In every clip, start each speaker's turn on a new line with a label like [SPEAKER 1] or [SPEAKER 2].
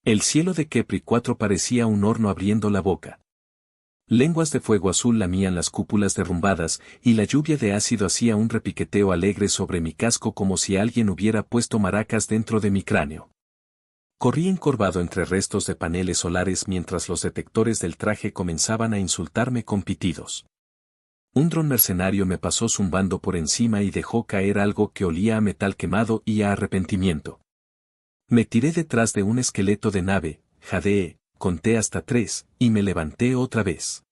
[SPEAKER 1] El cielo de Kepri 4 parecía un horno abriendo la boca. Lenguas de fuego azul lamían las cúpulas derrumbadas, y la lluvia de ácido hacía un repiqueteo alegre sobre mi casco como si alguien hubiera puesto maracas dentro de mi cráneo. Corrí encorvado entre restos de paneles solares mientras los detectores del traje comenzaban a insultarme con pitidos. Un dron mercenario me pasó zumbando por encima y dejó caer algo que olía a metal quemado y a arrepentimiento. Me tiré detrás de un esqueleto de nave, jadeé, conté hasta 3, y me levanté otra vez.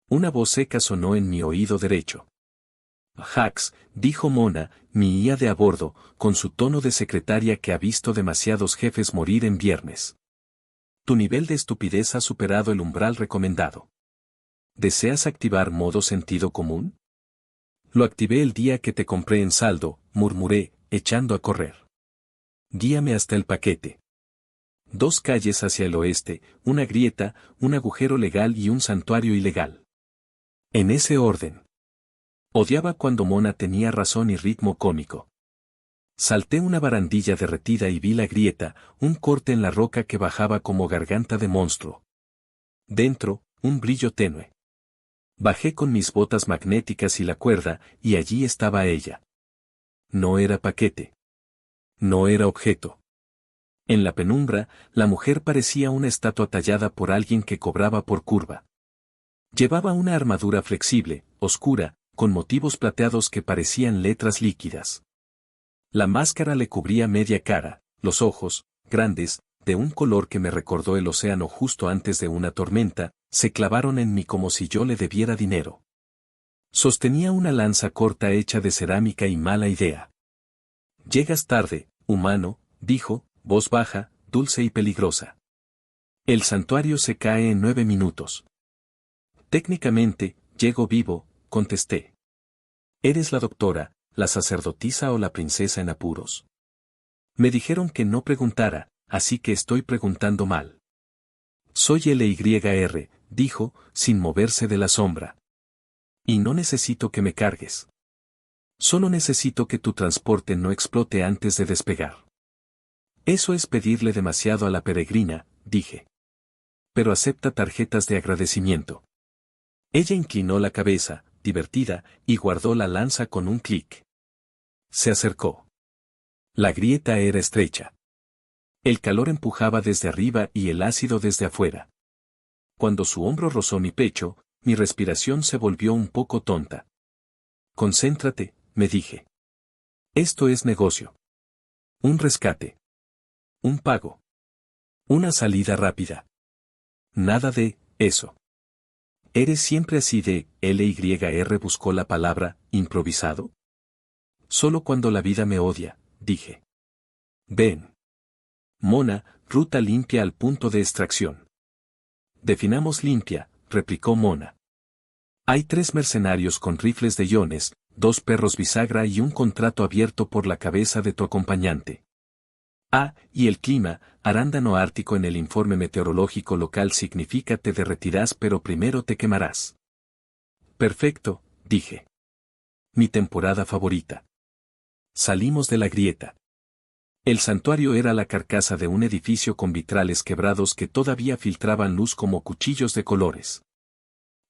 [SPEAKER 1] Una voz seca sonó en mi oído derecho. Hax, dijo Mona, mi IA de a bordo, con su tono de secretaria que ha visto demasiados jefes morir en viernes. Tu nivel de estupidez ha superado el umbral recomendado. ¿Deseas activar modo sentido común? Lo activé el día que te compré en saldo, murmuré, echando a correr. Guíame hasta el paquete. 2 calles hacia el oeste, una grieta, un agujero legal y un santuario ilegal. En ese orden. Odiaba cuando Mona tenía razón y ritmo cómico. Salté una barandilla derretida y vi la grieta, un corte en la roca que bajaba como garganta de monstruo. Dentro, un brillo tenue. Bajé con mis botas magnéticas y la cuerda, y allí estaba ella. No era paquete. No era objeto. En la penumbra, la mujer parecía una estatua tallada por alguien que cobraba por curva. Llevaba una armadura flexible, oscura, con motivos plateados que parecían letras líquidas. La máscara le cubría media cara, los ojos, grandes, de un color que me recordó el océano justo antes de una tormenta, se clavaron en mí como si yo le debiera dinero. Sostenía una lanza corta hecha de cerámica y mala idea. Llegas tarde, humano, dijo, voz baja, dulce y peligrosa. El santuario se cae en 9 minutos. Técnicamente, llego vivo, contesté. ¿Eres la doctora, la sacerdotisa o la princesa en apuros? Me dijeron que no preguntara, así que estoy preguntando mal. Soy LYR, dijo, sin moverse de la sombra. Y no necesito que me cargues. Solo necesito que tu transporte no explote antes de despegar. Eso es pedirle demasiado a la peregrina, dije. Pero acepta tarjetas de agradecimiento. Ella inclinó la cabeza, divertida, y guardó la lanza con un clic. Se acercó. La grieta era estrecha. El calor empujaba desde arriba y el ácido desde afuera. Cuando su hombro rozó mi pecho, mi respiración se volvió un poco tonta. Concéntrate, me dije. Esto es negocio. Un rescate. Un pago. Una salida rápida. Nada de eso. ¿Eres siempre así de LYR? Buscó la palabra, improvisado? Solo cuando la vida me odia, dije. Ven. Mona, ruta limpia al punto de extracción. Definamos limpia, replicó Mona. Hay 3 mercenarios con rifles de iones, 2 perros bisagra y un contrato abierto por la cabeza de tu acompañante. Ah, y el clima, arándano ártico en el informe meteorológico local significa te derretirás pero primero te quemarás. Perfecto, dije. Mi temporada favorita. Salimos de la grieta. El santuario era la carcasa de un edificio con vitrales quebrados que todavía filtraban luz como cuchillos de colores.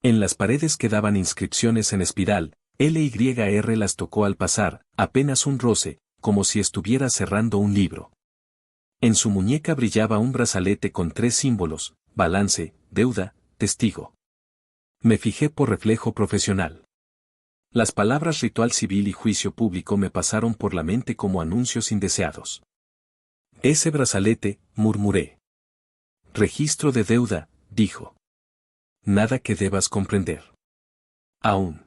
[SPEAKER 1] En las paredes quedaban inscripciones en espiral, LYR las tocó al pasar, apenas un roce, como si estuviera cerrando un libro. En su muñeca brillaba un brazalete con 3 símbolos, balance, deuda, testigo. Me fijé por reflejo profesional. Las palabras ritual civil y juicio público me pasaron por la mente como anuncios indeseados. Ese brazalete, murmuré. Registro de deuda, dijo. Nada que debas comprender. Aún.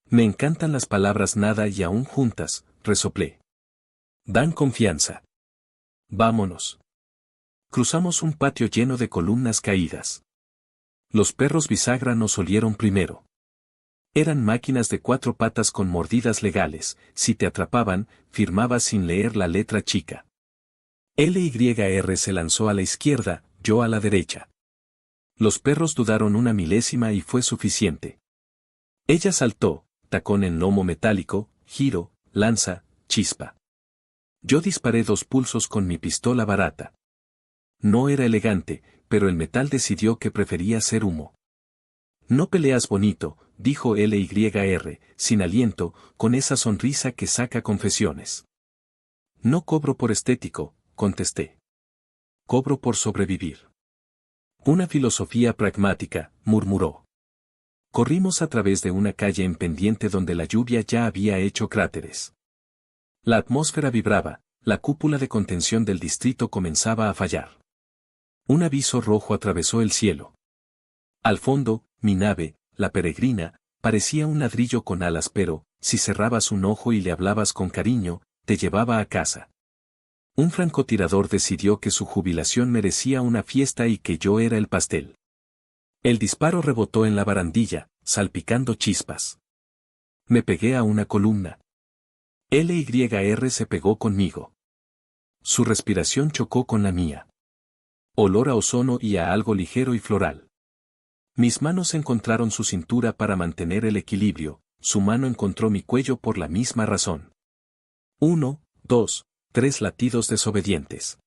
[SPEAKER 1] Me encantan las palabras nada y aún juntas, resoplé. Dan confianza. Vámonos. Cruzamos un patio lleno de columnas caídas. Los perros bisagra nos olieron primero. Eran máquinas de 4 patas con mordidas legales, si te atrapaban, firmabas sin leer la letra chica. LYR se lanzó a la izquierda, yo a la derecha. Los perros dudaron una milésima y fue suficiente. Ella saltó, tacón en lomo metálico, giro, lanza, chispa. Yo disparé 2 pulsos con mi pistola barata. no era elegante, pero el metal decidió que prefería ser humo. No peleas bonito, dijo LYR, sin aliento, con esa sonrisa que saca confesiones. No cobro por estético, contesté. Cobro por sobrevivir. Una filosofía pragmática, murmuró. Corrimos a través de una calle en pendiente donde la lluvia ya había hecho cráteres. La atmósfera vibraba, la cúpula de contención del distrito comenzaba a fallar. Un aviso rojo atravesó el cielo. Al fondo, mi nave, la peregrina, parecía un ladrillo con alas, pero, si cerrabas un ojo y le hablabas con cariño, te llevaba a casa. Un francotirador decidió que su jubilación merecía una fiesta y que yo era el pastel. El disparo rebotó en la barandilla, salpicando chispas. Me pegué a una columna. LYR se pegó conmigo. Su respiración chocó con la mía. Olor a ozono y a algo ligero y floral. Mis manos encontraron su cintura para mantener el equilibrio, su mano encontró mi cuello por la misma razón. 1, 2, 3 latidos desobedientes.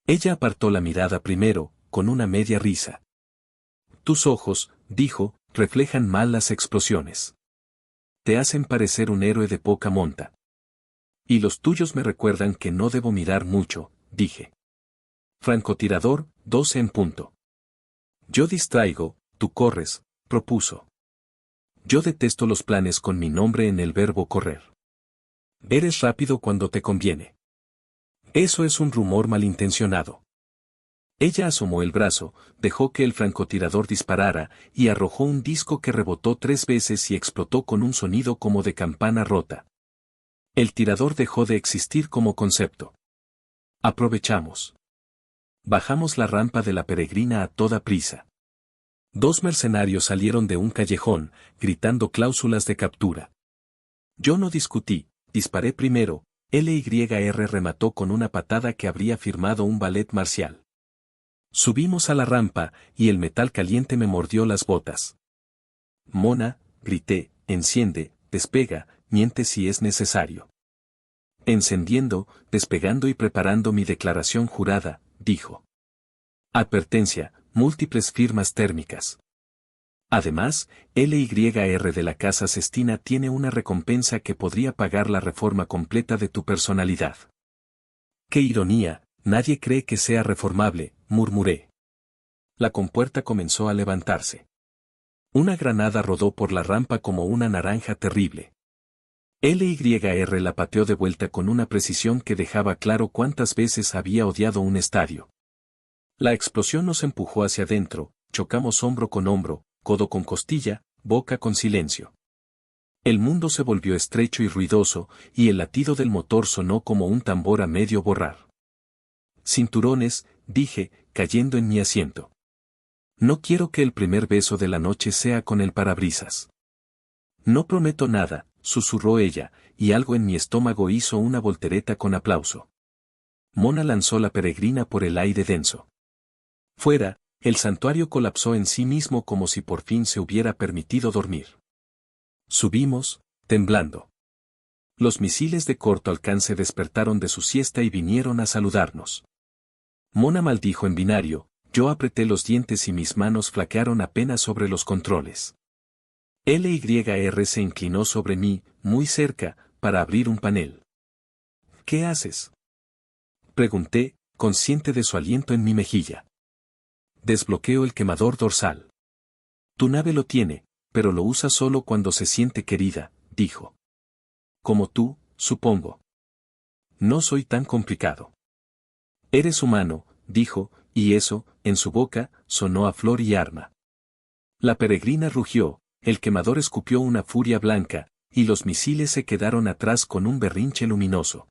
[SPEAKER 1] Ella apartó la mirada primero, con una media risa. Tus ojos, dijo, reflejan mal las explosiones. Te hacen parecer un héroe de poca monta. Y los tuyos me recuerdan que no debo mirar mucho, dije. Francotirador, 12 en punto. Yo distraigo, tú corres, propuso. Yo detesto los planes con mi nombre en el verbo correr. Eres rápido cuando te conviene. Eso es un rumor malintencionado. Ella asomó el brazo, dejó que el francotirador disparara, y arrojó un disco que rebotó 3 veces y explotó con un sonido como de campana rota. El tirador dejó de existir como concepto. Aprovechamos. Bajamos la rampa de la peregrina a toda prisa. 2 mercenarios salieron de un callejón, gritando cláusulas de captura. Yo no discutí, disparé primero, LYR remató con una patada que habría firmado un ballet marcial. Subimos a la rampa, y el metal caliente me mordió las botas. Mona, grité, enciende, despega, miente si es necesario. Encendiendo, despegando y preparando mi declaración jurada, dijo. Advertencia, múltiples firmas térmicas. Además, LYR de la Casa Sestina tiene una recompensa que podría pagar la reforma completa de tu personalidad. ¡Qué ironía! Nadie cree que sea reformable, murmuré. La compuerta comenzó a levantarse. Una granada rodó por la rampa como una naranja terrible. LYR la pateó de vuelta con una precisión que dejaba claro cuántas veces había odiado un estadio. La explosión nos empujó hacia adentro, chocamos hombro con hombro, codo con costilla, boca con silencio. El mundo se volvió estrecho y ruidoso, y el latido del motor sonó como un tambor a medio borrar. Cinturones, dije, cayendo en mi asiento. No quiero que el primer beso de la noche sea con el parabrisas. No prometo nada, susurró ella, y algo en mi estómago hizo una voltereta con aplauso. Mona lanzó la peregrina por el aire denso. Fuera, el santuario colapsó en sí mismo como si por fin se hubiera permitido dormir. Subimos, temblando. Los misiles de corto alcance despertaron de su siesta y vinieron a saludarnos. Mona maldijo en binario, yo apreté los dientes y mis manos flaquearon apenas sobre los controles. LYR se inclinó sobre mí, muy cerca, para abrir un panel. ¿Qué haces? Pregunté, consciente de su aliento en mi mejilla. Desbloqueo el quemador dorsal. Tu nave lo tiene, pero lo usa solo cuando se siente querida, dijo. Como tú, supongo. No soy tan complicado. Eres humano, dijo, y eso, en su boca, sonó a flor y arma. La peregrina rugió, el quemador escupió una furia blanca, y los misiles se quedaron atrás con un berrinche luminoso.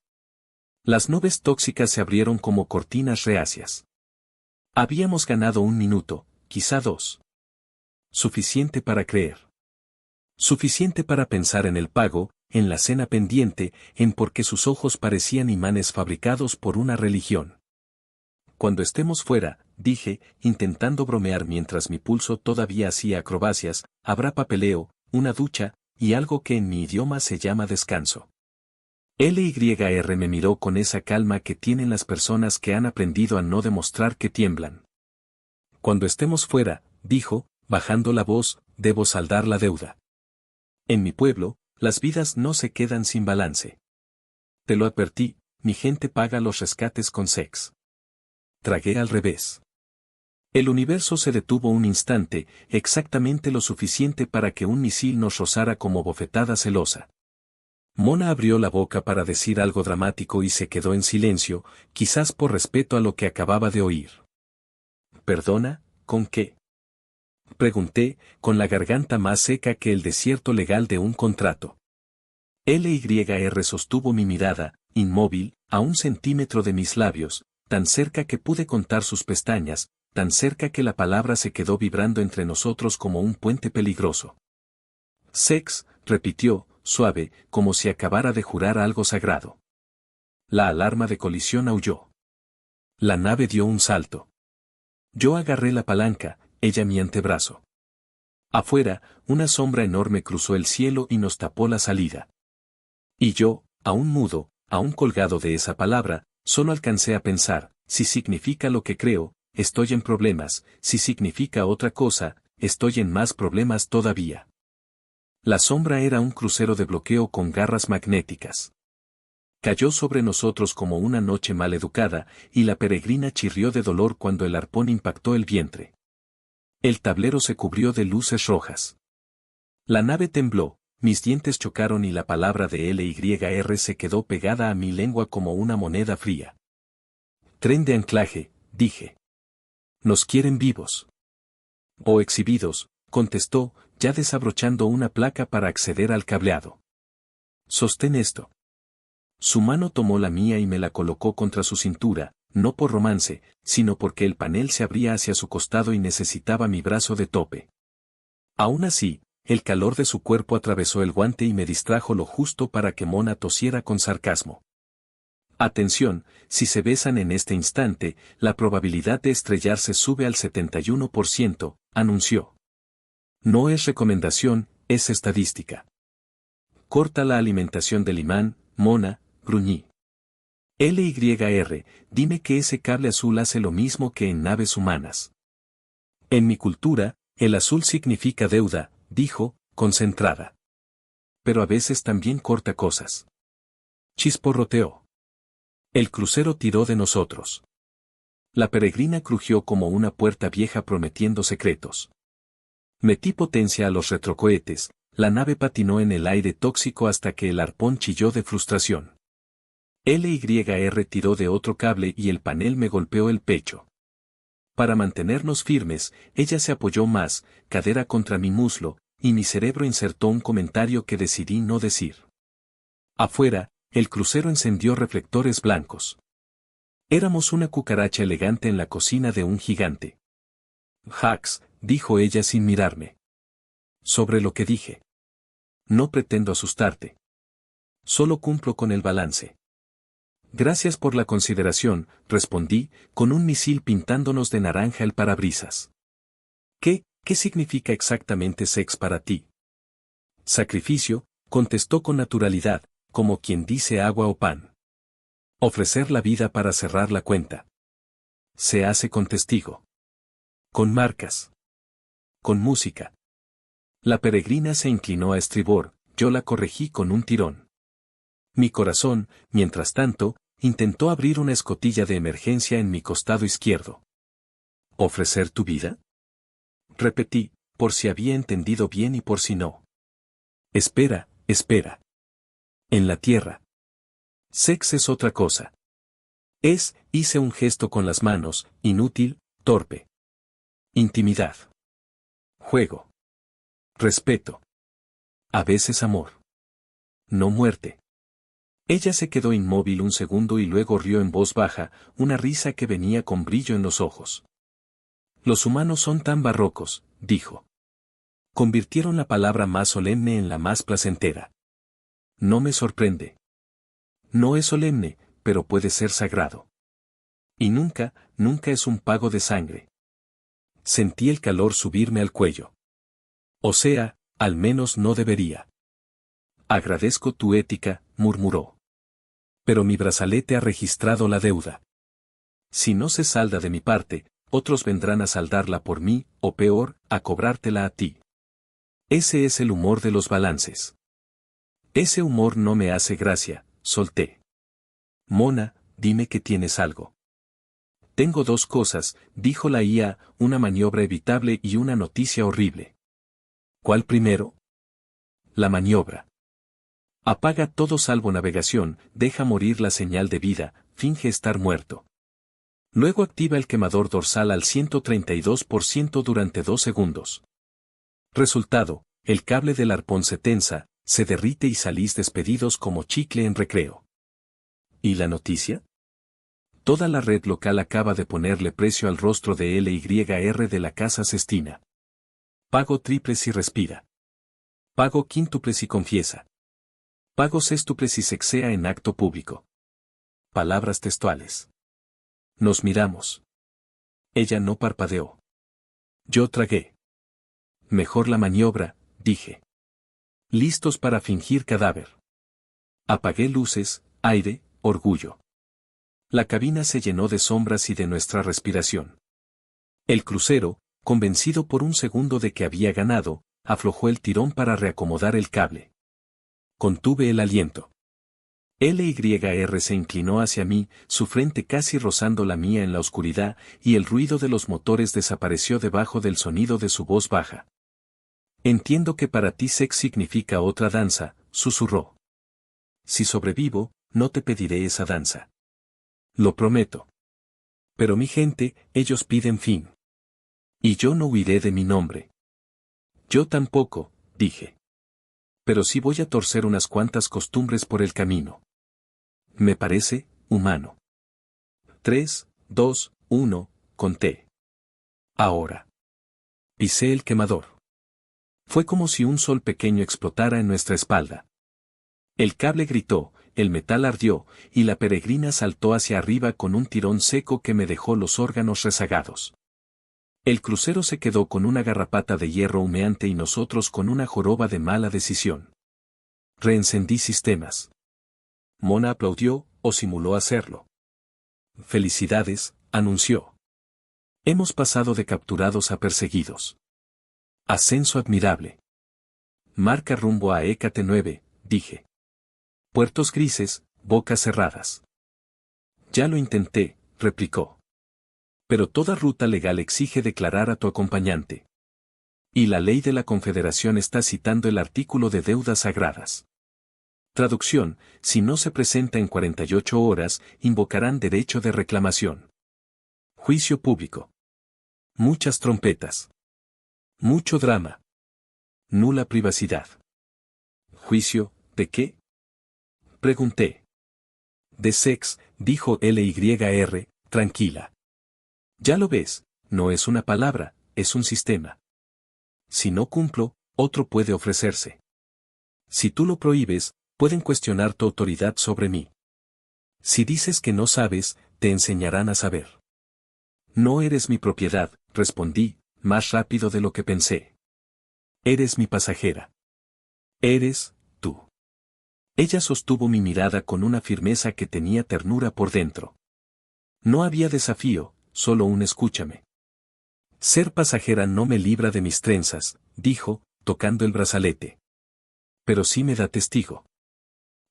[SPEAKER 1] Las nubes tóxicas se abrieron como cortinas reacias. Habíamos ganado 1 minuto, quizá 2. Suficiente para creer. Suficiente para pensar en el pago, en la cena pendiente, en por qué sus ojos parecían imanes fabricados por una religión. Cuando estemos fuera, dije, intentando bromear mientras mi pulso todavía hacía acrobacias, habrá papeleo, una ducha, y algo que en mi idioma se llama descanso. LYR me miró con esa calma que tienen las personas que han aprendido a no demostrar que tiemblan. Cuando estemos fuera, dijo, bajando la voz, debo saldar la deuda. En mi pueblo, las vidas no se quedan sin balance. Te lo advertí, mi gente paga los rescates con sex. Tragué al revés. El universo se detuvo un instante, exactamente lo suficiente para que un misil nos rozara como bofetada celosa. Mona abrió la boca para decir algo dramático y se quedó en silencio, quizás por respeto a lo que acababa de oír. ¿Perdona? ¿Con qué? Pregunté, con la garganta más seca que el desierto legal de un contrato. LYR sostuvo mi mirada, inmóvil, a 1 centímetro de mis labios, tan cerca que pude contar sus pestañas, tan cerca que la palabra se quedó vibrando entre nosotros como un puente peligroso. Sex, repitió, suave, como si acabara de jurar algo sagrado. La alarma de colisión aulló. La nave dio un salto. Yo agarré la palanca, ella mi antebrazo. Afuera, una sombra enorme cruzó el cielo y nos tapó la salida. Y yo, aún mudo, aún colgado de esa palabra, solo alcancé a pensar, si significa lo que creo, estoy en problemas, si significa otra cosa, estoy en más problemas todavía. La sombra era un crucero de bloqueo con garras magnéticas. Cayó sobre nosotros como una noche mal educada, y la peregrina chirrió de dolor cuando el arpón impactó el vientre. El tablero se cubrió de luces rojas. La nave tembló, mis dientes chocaron y la palabra de LYR se quedó pegada a mi lengua como una moneda fría. Tren de anclaje, dije. Nos quieren vivos. O exhibidos, contestó, ya desabrochando una placa para acceder al cableado. Sostén esto. Su mano tomó la mía y me la colocó contra su cintura, no por romance, sino porque el panel se abría hacia su costado y necesitaba mi brazo de tope. Aún así, el calor de su cuerpo atravesó el guante y me distrajo lo justo para que Mona tosiera con sarcasmo. Atención, si se besan en este instante, la probabilidad de estrellarse sube al 71%, anunció. No es recomendación, es estadística. Corta la alimentación del imán, Mona, gruñí. LYR, dime que ese cable azul hace lo mismo que en naves humanas. En mi cultura, el azul significa deuda, dijo, concentrada. Pero a veces también corta cosas. Chisporroteó. El crucero tiró de nosotros. La peregrina crujió como una puerta vieja prometiendo secretos. Metí potencia a los retrocohetes, la nave patinó en el aire tóxico hasta que el arpón chilló de frustración. LYR tiró de otro cable y el panel me golpeó el pecho. Para mantenernos firmes, ella se apoyó más, cadera contra mi muslo, y mi cerebro insertó un comentario que decidí no decir. Afuera, el crucero encendió reflectores blancos. Éramos una cucaracha elegante en la cocina de un gigante. Hax, dijo ella sin mirarme. Sobre lo que dije. No pretendo asustarte. Solo cumplo con el balance. Gracias por la consideración, respondí, con un misil pintándonos de naranja el parabrisas. ¿Qué significa exactamente sex para ti? Sacrificio, contestó con naturalidad, como quien dice agua o pan. Ofrecer la vida para cerrar la cuenta. Se hace con testigo. Con marcas. Con música. La peregrina se inclinó a estribor, yo la corregí con un tirón. Mi corazón, mientras tanto, intentó abrir una escotilla de emergencia en mi costado izquierdo. ¿Ofrecer tu vida? Repetí, por si había entendido bien y por si no. Espera, espera. En la tierra. Sex es otra cosa. Hice un gesto con las manos, inútil, torpe. Intimidad. Juego. Respeto. A veces amor. No muerte. Ella se quedó inmóvil un segundo y luego rió en voz baja, una risa que venía con brillo en los ojos. Los humanos son tan barrocos, dijo. Convirtieron la palabra más solemne en la más placentera. No me sorprende. No es solemne, pero puede ser sagrado. Y nunca es un pago de sangre. Sentí el calor subirme al cuello. O sea, al menos no debería. Agradezco tu ética, murmuró. Pero mi brazalete ha registrado la deuda. Si no se salda de mi parte, otros vendrán a saldarla por mí, o peor, a cobrártela a ti. Ese es el humor de los balances. Ese humor no me hace gracia, solté. Mona, dime que tienes algo. Tengo dos cosas, dijo la IA, una maniobra evitable y una noticia horrible. ¿Cuál primero? La maniobra. Apaga todo salvo navegación, deja morir la señal de vida, finge estar muerto. Luego activa el quemador dorsal al 132% durante 2 segundos. Resultado, el cable del arpón se tensa, se derrite y salís despedidos como chicle en recreo. ¿Y la noticia? Toda la red local acaba de ponerle precio al rostro de LYR de la Casa Sestina. Pago triples y respira. Pago quíntuples y confiesa. Pago sextuples y sexea en acto público. Palabras textuales. Nos miramos. Ella no parpadeó. Yo tragué. Mejor la maniobra, dije. Listos para fingir cadáver. Apagué luces, aire, orgullo. La cabina se llenó de sombras y de nuestra respiración. El crucero, convencido por un segundo de que había ganado, aflojó el tirón para reacomodar el cable. Contuve el aliento. LYR se inclinó hacia mí, su frente casi rozando la mía en la oscuridad, y el ruido de los motores desapareció debajo del sonido de su voz baja. Entiendo que para ti sex significa otra danza, susurró. Si sobrevivo, no te pediré esa danza. Lo prometo. Pero mi gente, ellos piden fin. Y yo no huiré de mi nombre. Yo tampoco, dije. Pero sí voy a torcer unas cuantas costumbres por el camino. Me parece, humano. 3, 2, 1, conté. Ahora. Pisé el quemador. Fue como si un sol pequeño explotara en nuestra espalda. El cable gritó, el metal ardió, y la peregrina saltó hacia arriba con un tirón seco que me dejó los órganos rezagados. El crucero se quedó con una garrapata de hierro humeante y nosotros con una joroba de mala decisión. Reencendí sistemas. Mona aplaudió, o simuló hacerlo. Felicidades, anunció. Hemos pasado de capturados a perseguidos. Ascenso admirable. Marca rumbo a Hécate 9, dije. Puertos grises, bocas cerradas. Ya lo intenté, replicó. Pero toda ruta legal exige declarar a tu acompañante. Y la ley de la Confederación está citando el artículo de deudas sagradas. Traducción, si no se presenta en 48 horas, invocarán derecho de reclamación. Juicio público. Muchas trompetas. Mucho drama. Nula privacidad. ¿Juicio, de qué? Pregunté. De sex, dijo LYR, tranquila. Ya lo ves, no es una palabra, es un sistema. Si no cumplo, otro puede ofrecerse. Si tú lo prohíbes, pueden cuestionar tu autoridad sobre mí. Si dices que no sabes, te enseñarán a saber. No eres mi propiedad, respondí, más rápido de lo que pensé. Eres mi pasajera. Eres, tú. Ella sostuvo mi mirada con una firmeza que tenía ternura por dentro. No había desafío, solo un escúchame. Ser pasajera no me libra de mis trenzas, dijo, tocando el brazalete. Pero sí me da testigo.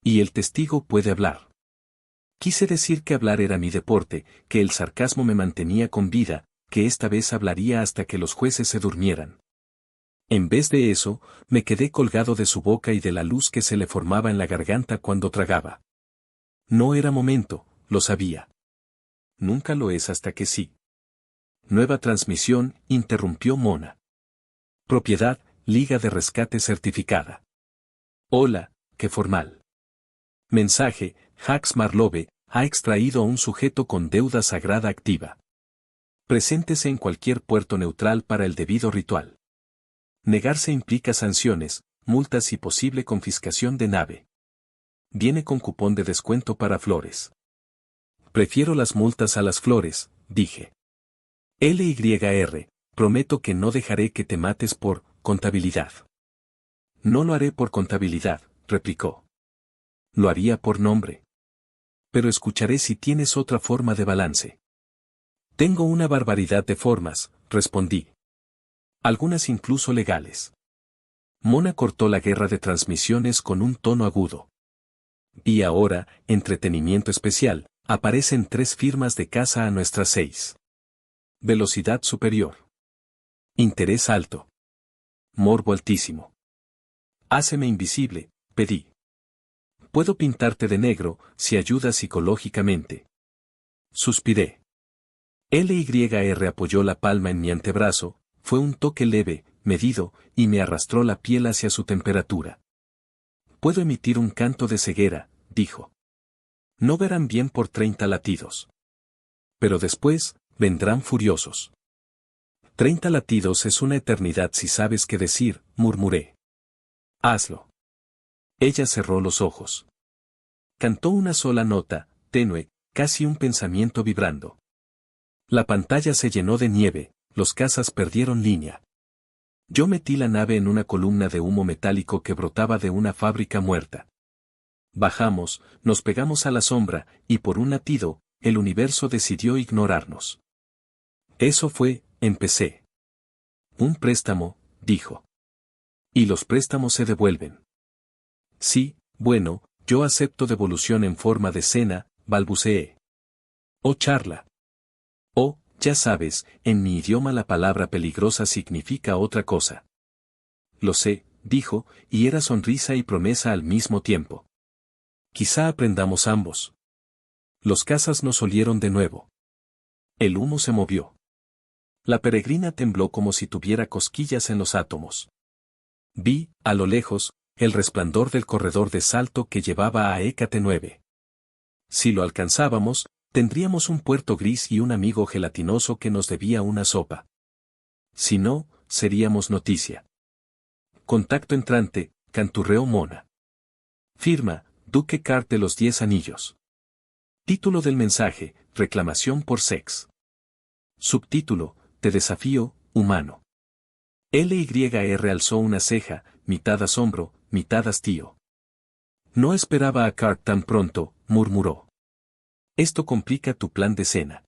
[SPEAKER 1] Y el testigo puede hablar. Quise decir que hablar era mi deporte, que el sarcasmo me mantenía con vida, que esta vez hablaría hasta que los jueces se durmieran. En vez de eso, me quedé colgado de su boca y de la luz que se le formaba en la garganta cuando tragaba. No era momento, lo sabía. Nunca lo es hasta que sí. Nueva transmisión, interrumpió Mona. Propiedad, Liga de Rescate certificada. Hola, qué formal. Mensaje, Hax Marlove, ha extraído a un sujeto con deuda sagrada activa. Preséntese en cualquier puerto neutral para el debido ritual. Negarse implica sanciones, multas y posible confiscación de nave. Viene con cupón de descuento para flores. Prefiero las multas a las flores, dije. LYR, prometo que no dejaré que te mates por contabilidad. No lo haré por contabilidad, replicó. Lo haría por nombre. pero escucharé si tienes otra forma de balance. Tengo una barbaridad de formas, respondí. Algunas incluso legales. Mona cortó la guerra de transmisiones con un tono agudo. Y ahora, entretenimiento especial, aparecen 3 firmas de casa a nuestras 6. Velocidad superior. Interés alto. Morbo altísimo. Háceme invisible, pedí. Puedo pintarte de negro, si ayudas psicológicamente. Suspiré. LYR apoyó la palma en mi antebrazo, fue un toque leve, medido, y me arrastró la piel hacia su temperatura. Puedo emitir un canto de ceguera, dijo. No verán bien por 30 latidos. Pero después, vendrán furiosos. 30 latidos es una eternidad si sabes qué decir, murmuré. Hazlo. Ella cerró los ojos. Cantó una sola nota, tenue, casi un pensamiento vibrando. La pantalla se llenó de nieve, los cazas perdieron línea. Yo metí la nave en una columna de humo metálico que brotaba de una fábrica muerta. Bajamos, nos pegamos a la sombra, y por un latido, el universo decidió ignorarnos. Eso fue, empecé. Un préstamo, dijo. Y los préstamos se devuelven. Sí, bueno, yo acepto devolución en forma de cena, balbuceé. O charla. O, ya sabes, en mi idioma la palabra peligrosa significa otra cosa. Lo sé, dijo, y era sonrisa y promesa al mismo tiempo. Quizá aprendamos ambos. Los cazas nos olieron de nuevo. El humo se movió. La peregrina tembló como si tuviera cosquillas en los átomos. Vi, a lo lejos, el resplandor del corredor de salto que llevaba a Hécate 9. Si lo alcanzábamos, tendríamos un puerto gris y un amigo gelatinoso que nos debía una sopa. Si no, seríamos noticia. Contacto entrante, canturreó Mona. Firma, Duque Cart de los 10 anillos. Título del mensaje, reclamación por sex. Subtítulo, te desafío, humano. LYR alzó una ceja, mitad asombro, mitad hastío. No esperaba a Cart tan pronto, murmuró. Esto complica tu plan de cena.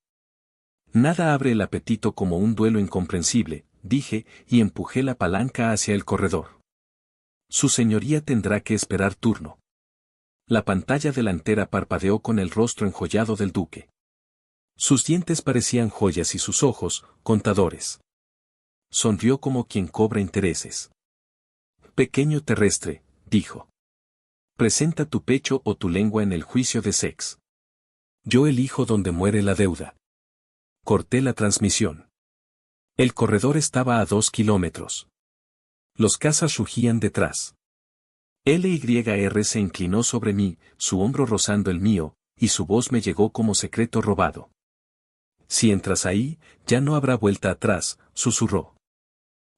[SPEAKER 1] Nada abre el apetito como un duelo incomprensible, dije, y empujé la palanca hacia el corredor. Su señoría tendrá que esperar turno. La pantalla delantera parpadeó con el rostro enjollado del duque. Sus dientes parecían joyas y sus ojos, contadores. Sonrió como quien cobra intereses. Pequeño terrestre, dijo. Presenta tu pecho o tu lengua en el juicio de sex. Yo elijo donde muere la deuda. Corté la transmisión. El corredor estaba a 2 kilómetros. Los cazas rugían detrás. LYR se inclinó sobre mí, su hombro rozando el mío, y su voz me llegó como secreto robado. Si entras ahí, ya no habrá vuelta atrás, susurró.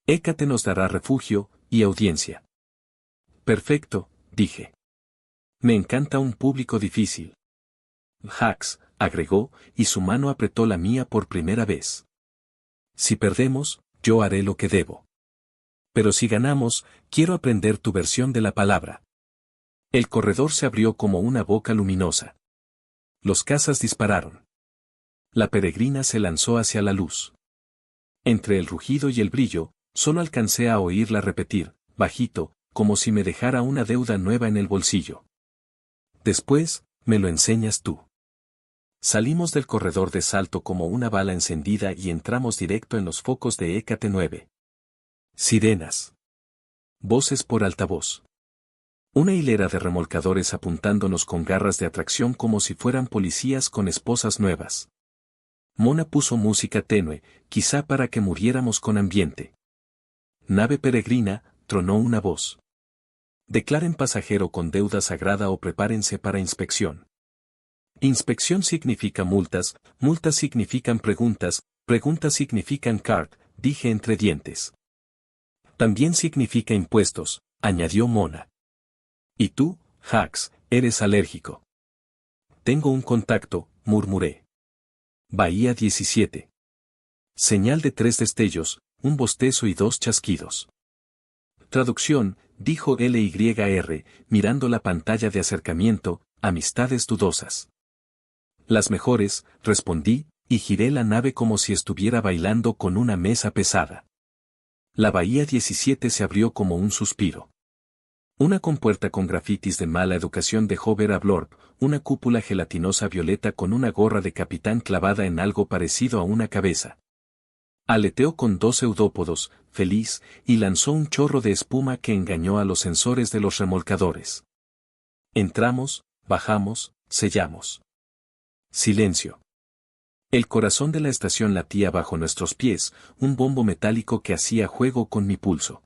[SPEAKER 1] Hécate nos dará refugio y audiencia. Perfecto, dije. Me encanta un público difícil. Hax, agregó, y su mano apretó la mía por primera vez. Si perdemos, yo haré lo que debo. Pero si ganamos, quiero aprender tu versión de la palabra. El corredor se abrió como una boca luminosa. Los cazas dispararon. La peregrina se lanzó hacia la luz. Entre el rugido y el brillo, solo alcancé a oírla repetir, bajito, como si me dejara una deuda nueva en el bolsillo. Después, me lo enseñas tú. Salimos del corredor de salto como una bala encendida y entramos directo en los focos de Hécate 9. Sirenas. Voces por altavoz. Una hilera de remolcadores apuntándonos con garras de atracción como si fueran policías con esposas nuevas. Mona puso música tenue, quizá para que muriéramos con ambiente. Nave peregrina, tronó una voz. Declaren pasajero con deuda sagrada o prepárense para inspección. Inspección significa multas, multas significan preguntas, preguntas significan cart, dije entre dientes. También significa impuestos, añadió Mona. Y tú, Hax, eres alérgico. Tengo un contacto, murmuré. Bahía 17. Señal de 3 destellos, un bostezo y 2 chasquidos. Traducción, dijo LYR, mirando la pantalla de acercamiento, amistades dudosas. Las mejores, respondí, y giré la nave como si estuviera bailando con una mesa pesada. La bahía 17 se abrió como un suspiro. Una compuerta con grafitis de mala educación dejó ver a Blorp, una cúpula gelatinosa violeta con una gorra de capitán clavada en algo parecido a una cabeza. Aleteó con 2 eudópodos, feliz, y lanzó un chorro de espuma que engañó a los sensores de los remolcadores. Entramos, bajamos, sellamos. Silencio. El corazón de la estación latía bajo nuestros pies, un bombo metálico que hacía juego con mi pulso.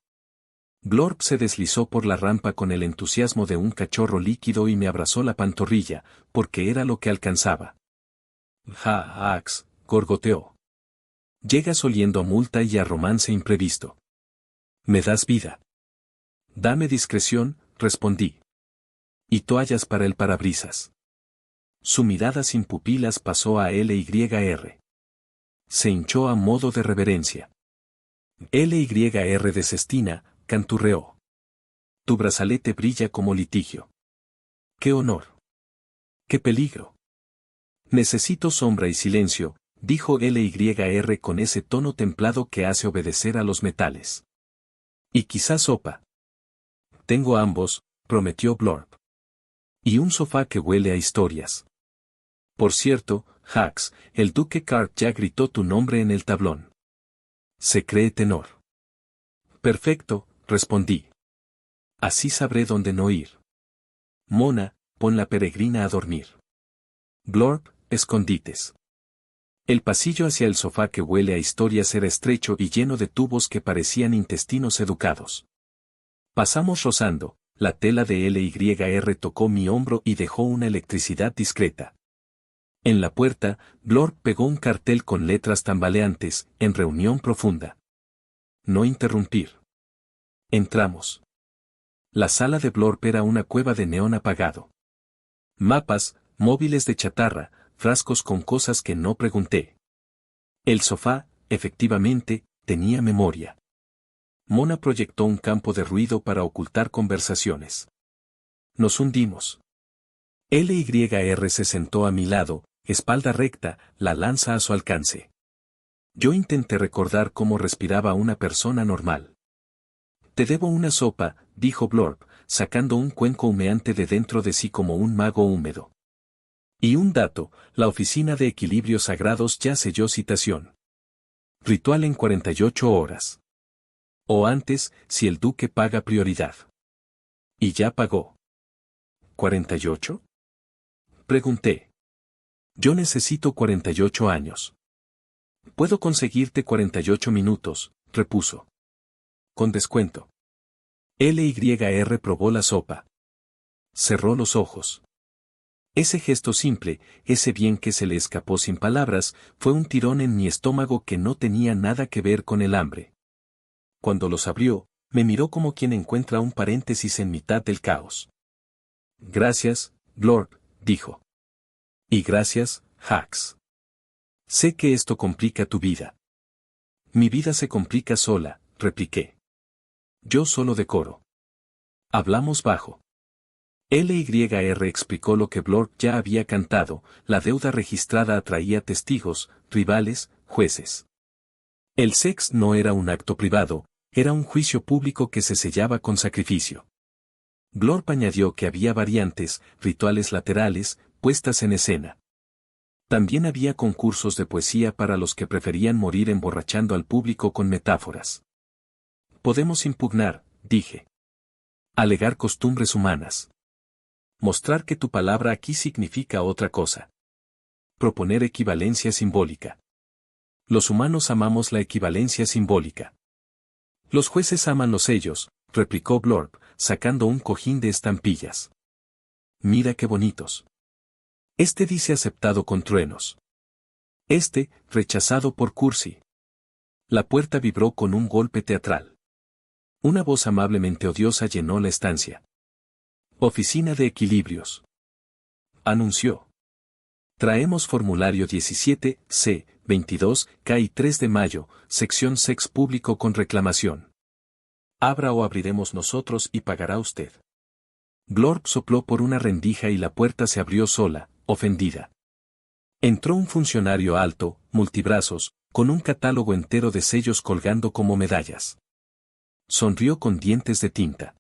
[SPEAKER 1] Blorp se deslizó por la rampa con el entusiasmo de un cachorro líquido y me abrazó la pantorrilla, porque era lo que alcanzaba. Ax, gorgoteó. Llegas oliendo a multa y a romance imprevisto. ¿Me das vida? Dame discreción, respondí. Y toallas para el parabrisas. Su mirada sin pupilas pasó a LYR. Se hinchó a modo de reverencia. LYR de Cestina, canturreó. Tu brazalete brilla como litigio. ¡Qué honor! ¡Qué peligro! Necesito sombra y silencio, dijo LYR con ese tono templado que hace obedecer a los metales. Y quizás sopa. Tengo ambos, prometió Blorp. Y un sofá que huele a historias. Por cierto, Hax, el duque Cart ya gritó tu nombre en el tablón. Se cree tenor. Perfecto, respondí. Así sabré dónde no ir. Mona, pon la peregrina a dormir. Blorp, escondites. El pasillo hacia el sofá que huele a historias era estrecho y lleno de tubos que parecían intestinos educados. Pasamos rozando, la tela de LYR tocó mi hombro y dejó una electricidad discreta. En la puerta, Blorp pegó un cartel con letras tambaleantes, en reunión profunda. No interrumpir. Entramos. La sala de Blorp era una cueva de neón apagado. Mapas, móviles de chatarra, frascos con cosas que no pregunté. El sofá, efectivamente, tenía memoria. Mona proyectó un campo de ruido para ocultar conversaciones. Nos hundimos. LYR se sentó a mi lado, espalda recta, la lanza a su alcance. Yo intenté recordar cómo respiraba una persona normal. Te debo una sopa, dijo Blorp, sacando un cuenco humeante de dentro de sí como un mago húmedo. Y un dato, la Oficina de Equilibrios Sagrados ya selló citación. Ritual en 48 horas. O antes, si el duque paga prioridad. Y ya pagó. ¿48? Pregunté. Yo necesito 48 años. Puedo conseguirte 48 minutos, repuso. Con descuento. LYR probó la sopa. Cerró los ojos. Ese gesto simple, ese bien que se le escapó sin palabras, fue un tirón en mi estómago que no tenía nada que ver con el hambre. Cuando los abrió, me miró como quien encuentra un paréntesis en mitad del caos. Gracias, Blorp, dijo. Y gracias, Hax. Sé que esto complica tu vida. Mi vida se complica sola, repliqué. Yo solo decoro. Hablamos bajo. LYR explicó lo que Blorp ya había cantado, la deuda registrada atraía testigos, rivales, jueces. El sex no era un acto privado, era un juicio público que se sellaba con sacrificio. Blorp añadió que había variantes, rituales laterales, puestas en escena. También había concursos de poesía para los que preferían morir emborrachando al público con metáforas. Podemos impugnar, dije. Alegar costumbres humanas. Mostrar que tu palabra aquí significa otra cosa. Proponer equivalencia simbólica. Los humanos amamos la equivalencia simbólica. Los jueces aman los sellos, replicó Blorp, sacando un cojín de estampillas. Mira qué bonitos. Este dice aceptado con truenos. Este, rechazado por Cursi. La puerta vibró con un golpe teatral. Una voz amablemente odiosa llenó la estancia. Oficina de Equilibrios. Anunció. Traemos formulario 17, C, 22, K y 3 de mayo, sección sex público con reclamación. Abra o abriremos nosotros y pagará usted. Blorp sopló por una rendija y la puerta se abrió sola, ofendida. Entró un funcionario alto, multibrazos, con un catálogo entero de sellos colgando como medallas. Sonrió con dientes de tinta.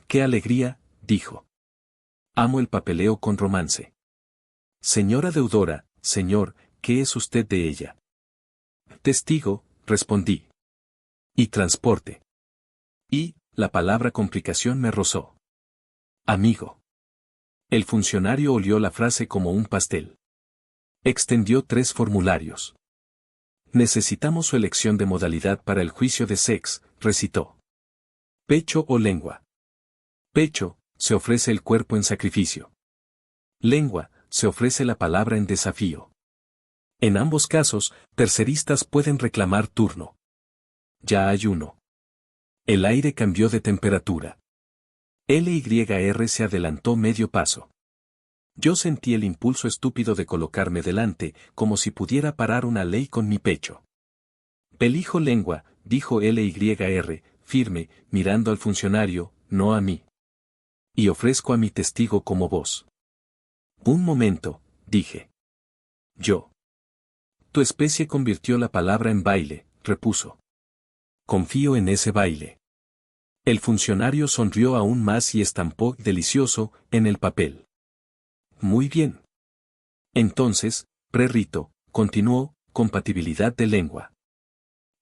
[SPEAKER 1] ¡Qué alegría!, dijo. Amo el papeleo con romance. Señora deudora, señor, ¿qué es usted de ella? Testigo, respondí. Y transporte. Y, la palabra complicación me rozó. Amigo. El funcionario olió la frase como un pastel. Extendió 3 formularios. Necesitamos su elección de modalidad para el juicio de sex, recitó. Pecho o lengua. Pecho, se ofrece el cuerpo en sacrificio. Lengua, se ofrece la palabra en desafío. En ambos casos, terceristas pueden reclamar turno. Ya hay uno. El aire cambió de temperatura. LYR se adelantó medio paso. Yo sentí el impulso estúpido de colocarme delante, como si pudiera parar una ley con mi pecho. Elijo lengua, dijo LYR, firme, mirando al funcionario, no a mí. Y ofrezco a mi testigo como voz. Un momento, dije. Yo. Tu especie convirtió la palabra en baile, repuso. Confío en ese baile. El funcionario sonrió aún más y estampó delicioso en el papel. Muy bien. Entonces, prerito, continuó, compatibilidad de lengua.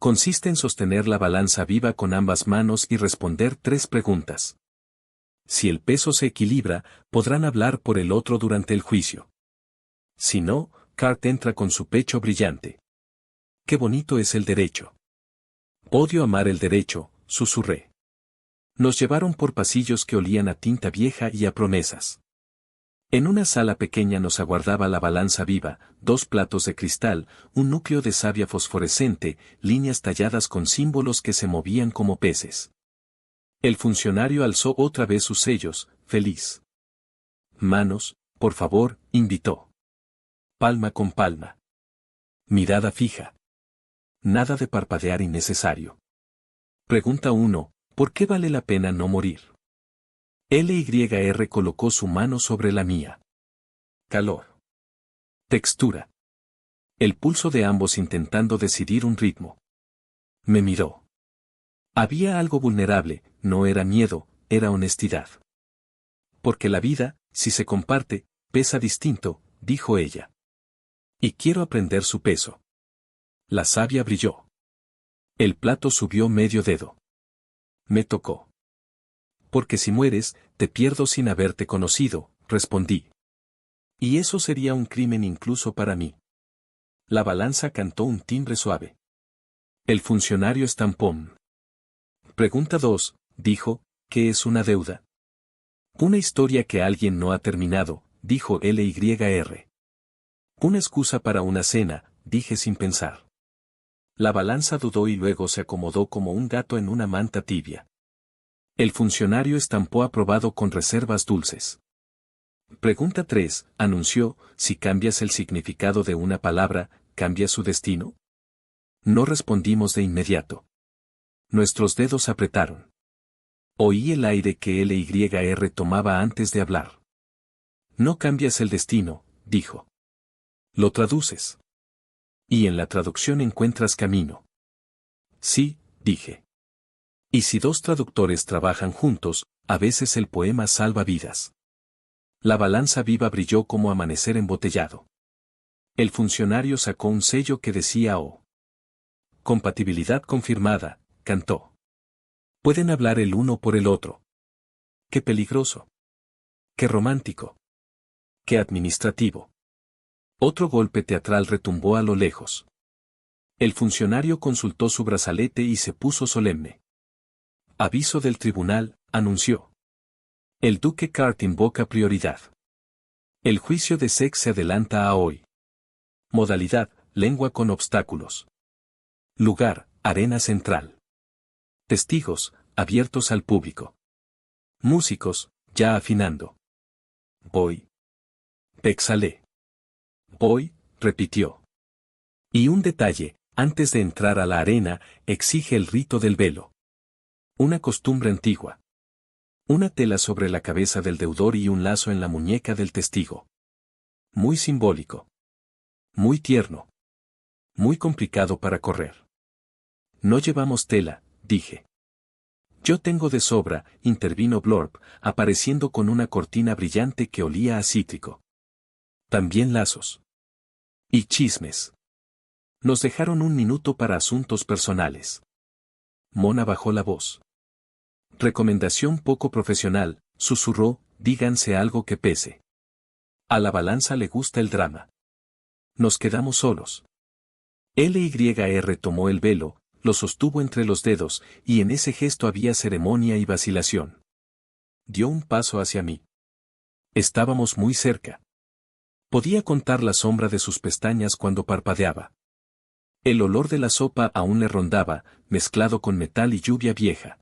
[SPEAKER 1] Consiste en sostener la balanza viva con ambas manos y responder 3 preguntas. Si el peso se equilibra, podrán hablar por el otro durante el juicio. Si no, Cart entra con su pecho brillante. Qué bonito es el derecho. Odio amar el derecho, susurré. Nos llevaron por pasillos que olían a tinta vieja y a promesas. En una sala pequeña nos aguardaba la balanza viva, 2 platos de cristal, un núcleo de savia fosforescente, líneas talladas con símbolos que se movían como peces. El funcionario alzó otra vez sus sellos, feliz. Manos, por favor, invitó. Palma con palma. Mirada fija. Nada de parpadear innecesario. Pregunta 1, ¿por qué vale la pena no morir? LYR colocó su mano sobre la mía. Calor. Textura. El pulso de ambos intentando decidir un ritmo. Me miró. Había algo vulnerable, no era miedo, era honestidad. Porque la vida, si se comparte, pesa distinto, dijo ella. Y quiero aprender su peso. La savia brilló. El plato subió medio dedo. Me tocó. Porque si mueres, te pierdo sin haberte conocido, respondí. Y eso sería un crimen incluso para mí. La balanza cantó un timbre suave. El funcionario estampó. Pregunta 2, dijo, ¿qué es una deuda? Una historia que alguien no ha terminado, dijo LYR. Una excusa para una cena, dije sin pensar. La balanza dudó y luego se acomodó como un gato en una manta tibia. El funcionario estampó aprobado con reservas dulces. Pregunta 3, anunció, si cambias el significado de una palabra, ¿cambia su destino? No respondimos de inmediato. Nuestros dedos apretaron. Oí el aire que LYR tomaba antes de hablar. No cambias el destino, dijo. Lo traduces. Y en la traducción encuentras camino. Sí, dije. Y si 2 traductores trabajan juntos, a veces el poema salva vidas. La balanza viva brilló como amanecer embotellado. El funcionario sacó un sello que decía O. Compatibilidad confirmada, cantó. Pueden hablar el uno por el otro. Qué peligroso. Qué romántico. Qué administrativo. Otro golpe teatral retumbó a lo lejos. El funcionario consultó su brazalete y se puso solemne. Aviso del tribunal, anunció. El duque Cart invoca prioridad. El juicio de sex se adelanta a hoy. Modalidad, lengua con obstáculos. Lugar, arena central. Testigos, abiertos al público. Músicos, ya afinando. Voy. Exhalé. Voy, repitió. Y un detalle, antes de entrar a la arena, exige el rito del velo. Una costumbre antigua. Una tela sobre la cabeza del deudor y un lazo en la muñeca del testigo. Muy simbólico. Muy tierno. Muy complicado para correr. No llevamos tela, dije. Yo tengo de sobra, intervino Blorp, apareciendo con una cortina brillante que olía a cítrico. También lazos. Y chismes. Nos dejaron un minuto para asuntos personales. Mona bajó la voz. Recomendación poco profesional, susurró, díganse algo que pese. A la balanza le gusta el drama. Nos quedamos solos. LYR tomó el velo, lo sostuvo entre los dedos, y en ese gesto había ceremonia y vacilación. Dio un paso hacia mí. Estábamos muy cerca. Podía contar la sombra de sus pestañas cuando parpadeaba. El olor de la sopa aún le rondaba, mezclado con metal y lluvia vieja.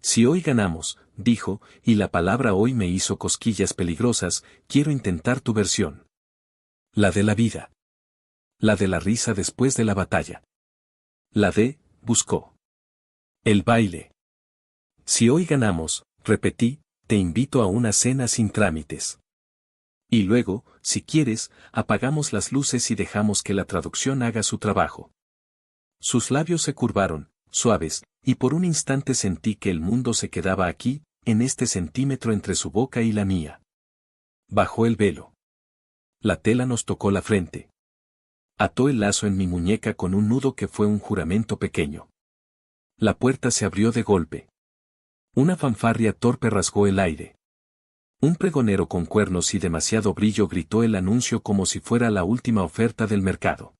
[SPEAKER 1] Si hoy ganamos, dijo, y la palabra hoy me hizo cosquillas peligrosas, quiero intentar tu versión. La de la vida. La de la risa después de la batalla. La de, buscó. El baile. Si hoy ganamos, repetí, te invito a una cena sin trámites. Y luego, si quieres, apagamos las luces y dejamos que la traducción haga su trabajo. Sus labios se curvaron, suaves, y por un instante sentí que el mundo se quedaba aquí, en este centímetro entre su boca y la mía. Bajó el velo. La tela nos tocó la frente. Ató el lazo en mi muñeca con un nudo que fue un juramento pequeño. La puerta se abrió de golpe. Una fanfarria torpe rasgó el aire. Un pregonero con cuernos y demasiado brillo gritó el anuncio como si fuera la última oferta del mercado.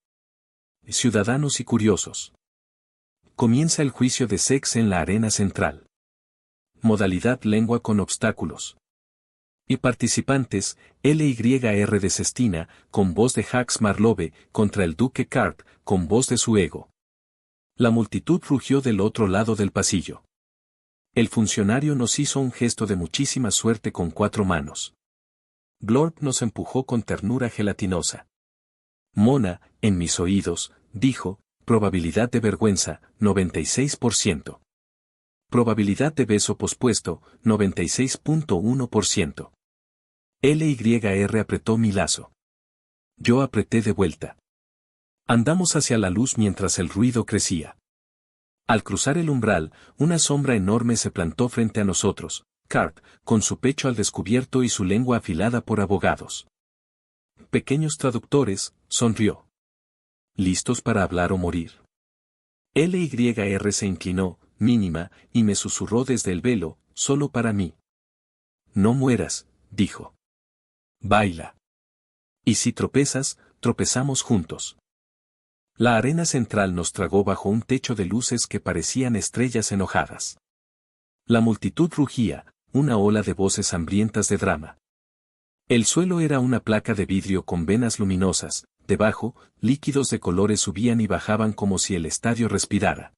[SPEAKER 1] Ciudadanos y curiosos. Comienza el juicio de Sex en la arena central. Modalidad lengua con obstáculos. Y participantes, LYR de Cestina, con voz de Hax Marlove, contra el duque Karp, con voz de su ego. La multitud rugió del otro lado del pasillo. El funcionario nos hizo un gesto de muchísima suerte con 4 manos. Blorp nos empujó con ternura gelatinosa. Mona, en mis oídos, dijo, probabilidad de vergüenza, 96%. Probabilidad de beso pospuesto, 96.1%. LYR apretó mi lazo. Yo apreté de vuelta. Andamos hacia la luz mientras el ruido crecía. Al cruzar el umbral, una sombra enorme se plantó frente a nosotros, Karp, con su pecho al descubierto y su lengua afilada por abogados. Pequeños traductores, sonrió. ¿Listos para hablar o morir? LYR se inclinó, mínima, y me susurró desde el velo, solo para mí. No mueras, dijo. Baila. Y si tropezas, tropezamos juntos. La arena central nos tragó bajo un techo de luces que parecían estrellas enojadas. La multitud rugía, una ola de voces hambrientas de drama. El suelo era una placa de vidrio con venas luminosas, debajo, líquidos de colores subían y bajaban como si el estadio respirara.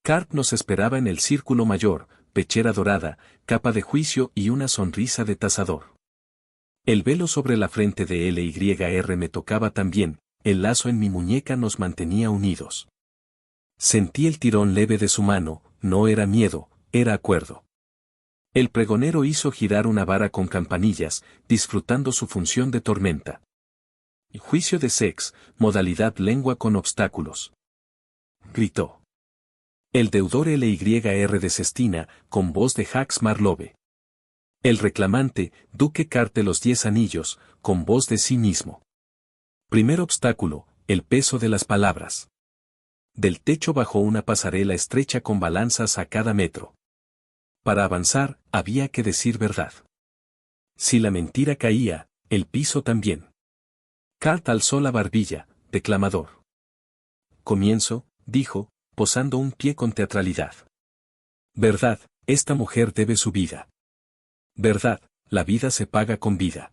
[SPEAKER 1] Karp nos esperaba en el círculo mayor, pechera dorada, capa de juicio y una sonrisa de tasador. El velo sobre la frente de LYR me tocaba también, el lazo en mi muñeca nos mantenía unidos. Sentí el tirón leve de su mano, no era miedo, era acuerdo. El pregonero hizo girar una vara con campanillas, disfrutando su función de tormenta. Juicio de Sex, modalidad lengua con obstáculos. Gritó. El deudor LYR de Cestina, con voz de Hax Marlove. El reclamante, duque Karp de los 10 anillos, con voz de sí mismo. Primer obstáculo, el peso de las palabras. Del techo bajó una pasarela estrecha con balanzas a cada metro. Para avanzar, había que decir verdad. Si la mentira caía, el piso también. Karp alzó la barbilla, declamador. Comienzo, dijo, posando un pie con teatralidad. Verdad, esta mujer debe su vida. Verdad, la vida se paga con vida.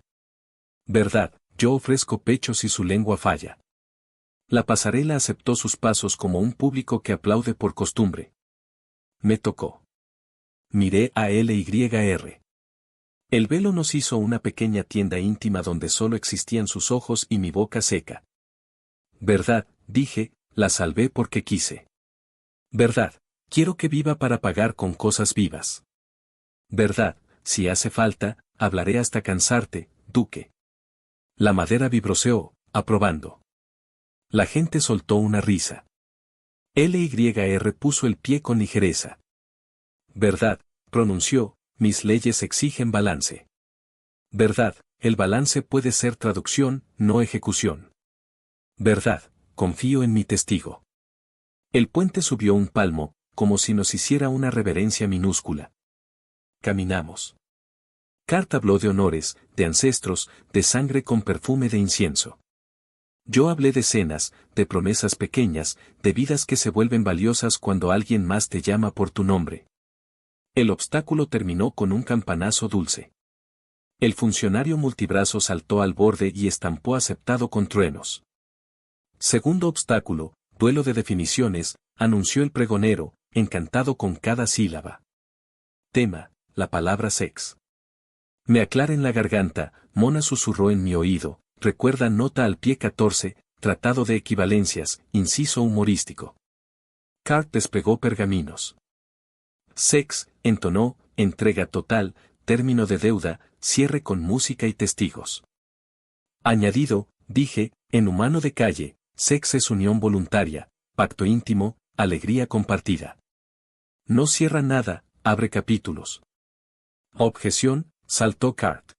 [SPEAKER 1] Verdad, yo ofrezco pecho si su lengua falla. La pasarela aceptó sus pasos como un público que aplaude por costumbre. Me tocó. Miré a LYR. El velo nos hizo una pequeña tienda íntima donde solo existían sus ojos y mi boca seca. Verdad, dije, la salvé porque quise. Verdad, quiero que viva para pagar con cosas vivas. Verdad, si hace falta, hablaré hasta cansarte, duque. La madera vibroseó, aprobando. La gente soltó una risa. LYR puso el pie con ligereza. Verdad, pronunció, mis leyes exigen balance. Verdad, el balance puede ser traducción, no ejecución. Verdad, confío en mi testigo. El puente subió un palmo, como si nos hiciera una reverencia minúscula. Caminamos. Cart habló de honores, de ancestros, de sangre con perfume de incienso. Yo hablé de cenas, de promesas pequeñas, de vidas que se vuelven valiosas cuando alguien más te llama por tu nombre. El obstáculo terminó con un campanazo dulce. El funcionario multibrazo saltó al borde y estampó aceptado con truenos. Segundo obstáculo, duelo de definiciones, anunció el pregonero, encantado con cada sílaba. Tema, la palabra sex. Me aclara en la garganta, Mona susurró en mi oído, recuerda nota al pie 14, tratado de equivalencias, inciso humorístico. Cart despegó pergaminos. Sex, entonó, entrega total, término de deuda, cierre con música y testigos. Añadido, dije, en humano de calle, sex es unión voluntaria, pacto íntimo, alegría compartida. No cierra nada, abre capítulos. Objeción, saltó Cart.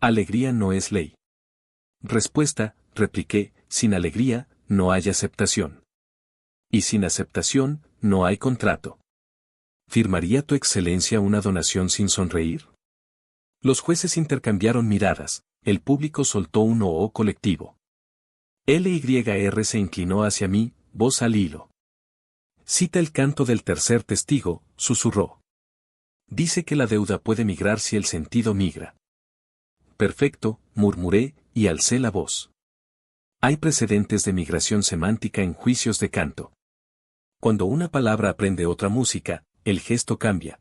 [SPEAKER 1] Alegría no es ley. Respuesta, repliqué, sin alegría, no hay aceptación. Y sin aceptación, no hay contrato. ¿Firmaría tu excelencia una donación sin sonreír? Los jueces intercambiaron miradas, el público soltó un oh colectivo. LYR se inclinó hacia mí, voz al hilo. Cita el canto del tercer testigo, susurró. Dice que la deuda puede migrar si el sentido migra. Perfecto, murmuré, y alcé la voz. Hay precedentes de migración semántica en juicios de canto. Cuando una palabra aprende otra música, el gesto cambia.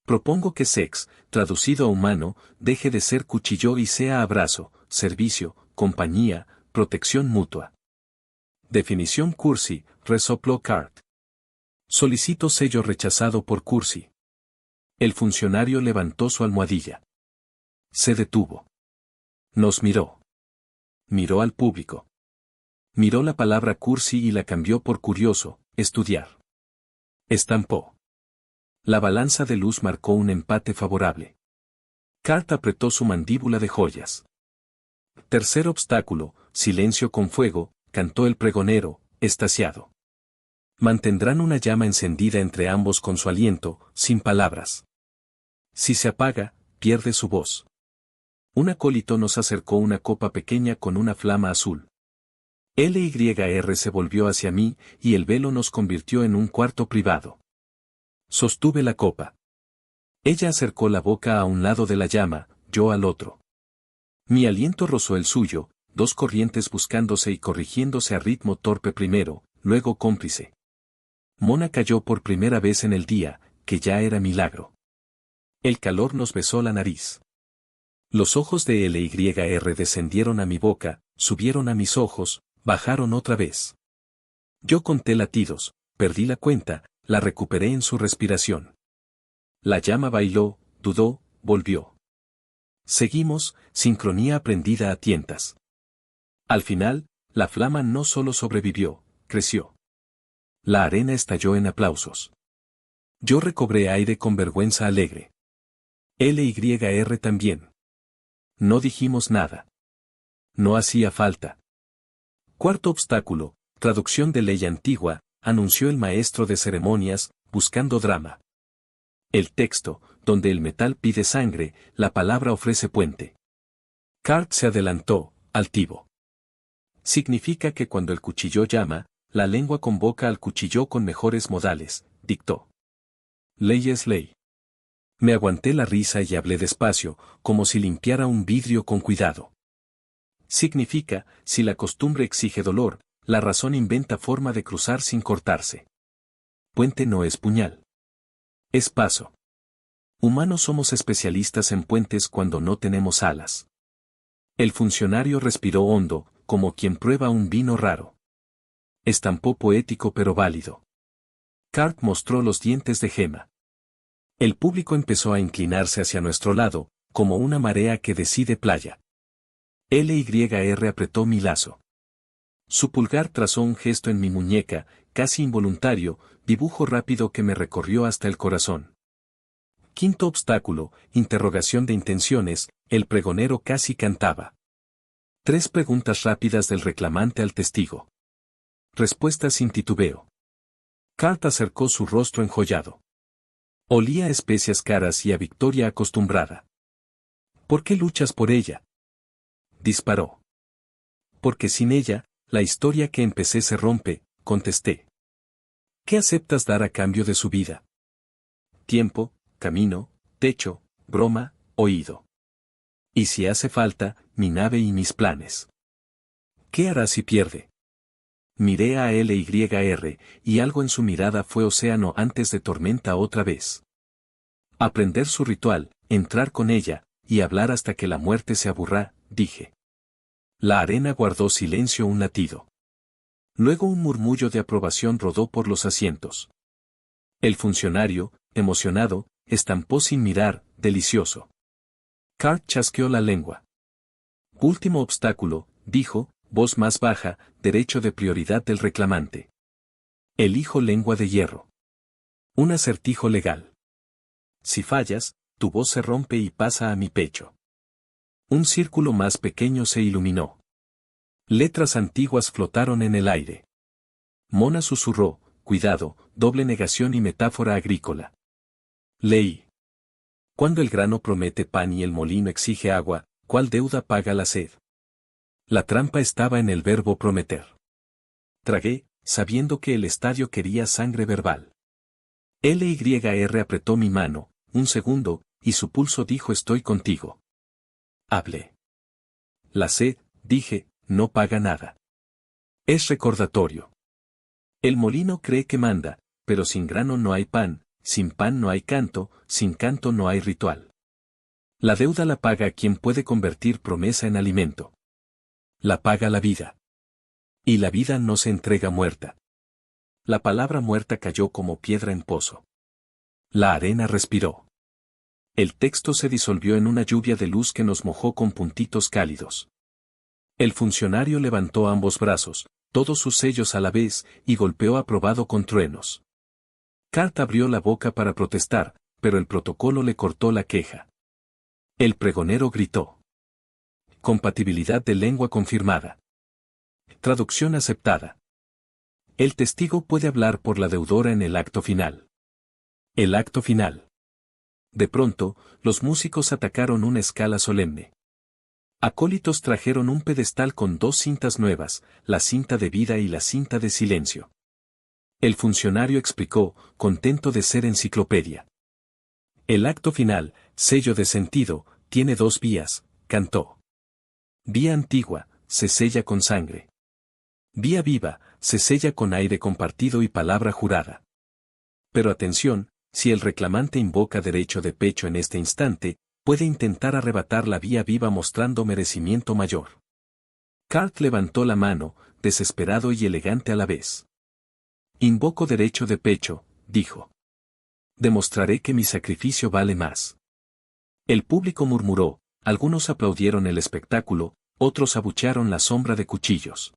[SPEAKER 1] Propongo que sex, traducido a humano, deje de ser cuchillo y sea abrazo, servicio, compañía, protección mutua. Definición Cursi, resopló Cart. Solicito sello rechazado por Cursi. El funcionario levantó su almohadilla. Se detuvo. Nos miró. Miró al público. Miró la palabra cursi y la cambió por curioso, estudiar. Estampó. La balanza de luz marcó un empate favorable. Cart apretó su mandíbula de joyas. Tercer obstáculo, silencio con fuego, cantó el pregonero, extasiado. Mantendrán una llama encendida entre ambos con su aliento, sin palabras. Si se apaga, pierde su voz. Un acólito nos acercó una copa pequeña con una flama azul. LYR se volvió hacia mí, y el velo nos convirtió en un cuarto privado. Sostuve la copa. Ella acercó la boca a un lado de la llama, yo al otro. Mi aliento rozó el suyo, dos corrientes buscándose y corrigiéndose a ritmo torpe primero, luego cómplice. Mona cayó por primera vez en el día, que ya era milagro. El calor nos besó la nariz. Los ojos de LYR descendieron a mi boca, subieron a mis ojos, bajaron otra vez. Yo conté latidos, perdí la cuenta, la recuperé en su respiración. La llama bailó, dudó, volvió. Seguimos, sincronía aprendida a tientas. Al final, la flama no solo sobrevivió, creció. La arena estalló en aplausos. Yo recobré aire con vergüenza alegre. LYR también. No dijimos nada. No hacía falta. Cuarto obstáculo, traducción de ley antigua, anunció el maestro de ceremonias, buscando drama. El texto, donde el metal pide sangre, la palabra ofrece puente. Cart se adelantó, altivo. Significa que cuando el cuchillo llama, la lengua convoca al cuchillo con mejores modales, dictó. Ley es ley. Me aguanté la risa y hablé despacio, como si limpiara un vidrio con cuidado. Significa, si la costumbre exige dolor, la razón inventa forma de cruzar sin cortarse. Puente no es puñal. Es paso. Humanos somos especialistas en puentes cuando no tenemos alas. El funcionario respiró hondo, como quien prueba un vino raro. Estampó poético pero válido. Cart mostró los dientes de gema. El público empezó a inclinarse hacia nuestro lado, como una marea que decide playa. LYR apretó mi lazo. Su pulgar trazó un gesto en mi muñeca, casi involuntario, dibujo rápido que me recorrió hasta el corazón. Quinto obstáculo, interrogación de intenciones, el pregonero casi cantaba. 3 preguntas rápidas del reclamante al testigo. Respuesta sin titubeo. Cart acercó su rostro enjollado. Olía a especias caras y a victoria acostumbrada. ¿Por qué luchas por ella? Disparó. Porque sin ella, la historia que empecé se rompe, contesté. ¿Qué aceptas dar a cambio de su vida? Tiempo, camino, techo, broma, oído. Y si hace falta, mi nave y mis planes. ¿Qué hará si pierde? Miré a LYR, y algo en su mirada fue océano antes de tormenta otra vez. Aprender su ritual, entrar con ella, y hablar hasta que la muerte se aburra, dije. La arena guardó silencio un latido. Luego un murmullo de aprobación rodó por los asientos. El funcionario, emocionado, estampó sin mirar, delicioso. Cart chasqueó la lengua. Último obstáculo, dijo, voz más baja, derecho de prioridad del reclamante. Elijo lengua de hierro. Un acertijo legal. Si fallas, tu voz se rompe y pasa a mi pecho. Un círculo más pequeño se iluminó. Letras antiguas flotaron en el aire. Mona susurró, cuidado, doble negación y metáfora agrícola. Leí. Cuando el grano promete pan y el molino exige agua, ¿cuál deuda paga la sed? La trampa estaba en el verbo prometer. Tragué, sabiendo que el estadio quería sangre verbal. LYR apretó mi mano, un segundo, y su pulso dijo estoy contigo. Hablé. La sed, dije, no paga nada. Es recordatorio. El molino cree que manda, pero sin grano no hay pan, sin pan no hay canto, sin canto no hay ritual. La deuda la paga quien puede convertir promesa en alimento. La paga la vida. Y la vida no se entrega muerta. La palabra muerta cayó como piedra en pozo. La arena respiró. El texto se disolvió en una lluvia de luz que nos mojó con puntitos cálidos. El funcionario levantó ambos brazos, todos sus sellos a la vez, y golpeó aprobado con truenos. Cart abrió la boca para protestar, pero el protocolo le cortó la queja. El pregonero gritó. Compatibilidad de lengua confirmada. Traducción aceptada. El testigo puede hablar por la deudora en el acto final. El acto final. De pronto, los músicos atacaron una escala solemne. Acólitos trajeron un pedestal con 2 cintas nuevas, la cinta de vida y la cinta de silencio. El funcionario explicó, contento de ser enciclopedia. El acto final, sello de sentido, tiene 2 vías, cantó. Vía antigua, se sella con sangre. Vía viva, se sella con aire compartido y palabra jurada. Pero atención, si el reclamante invoca derecho de pecho en este instante, puede intentar arrebatar la vía viva mostrando merecimiento mayor. Cart levantó la mano, desesperado y elegante a la vez. Invoco derecho de pecho, dijo. Demostraré que mi sacrificio vale más. El público murmuró, algunos aplaudieron el espectáculo, otros abuchearon la sombra de cuchillos.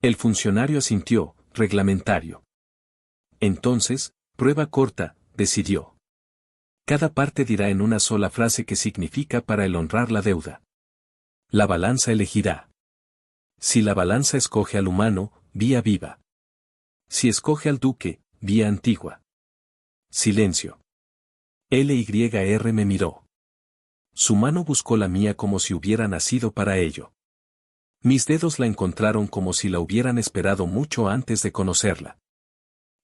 [SPEAKER 1] El funcionario asintió, reglamentario. Entonces, prueba corta, decidió. Cada parte dirá en una sola frase qué significa para él honrar la deuda. La balanza elegirá. Si la balanza escoge al humano, vía viva. Si escoge al duque, vía antigua. Silencio. LYR me miró. Su mano buscó la mía como si hubiera nacido para ello. Mis dedos la encontraron como si la hubieran esperado mucho antes de conocerla.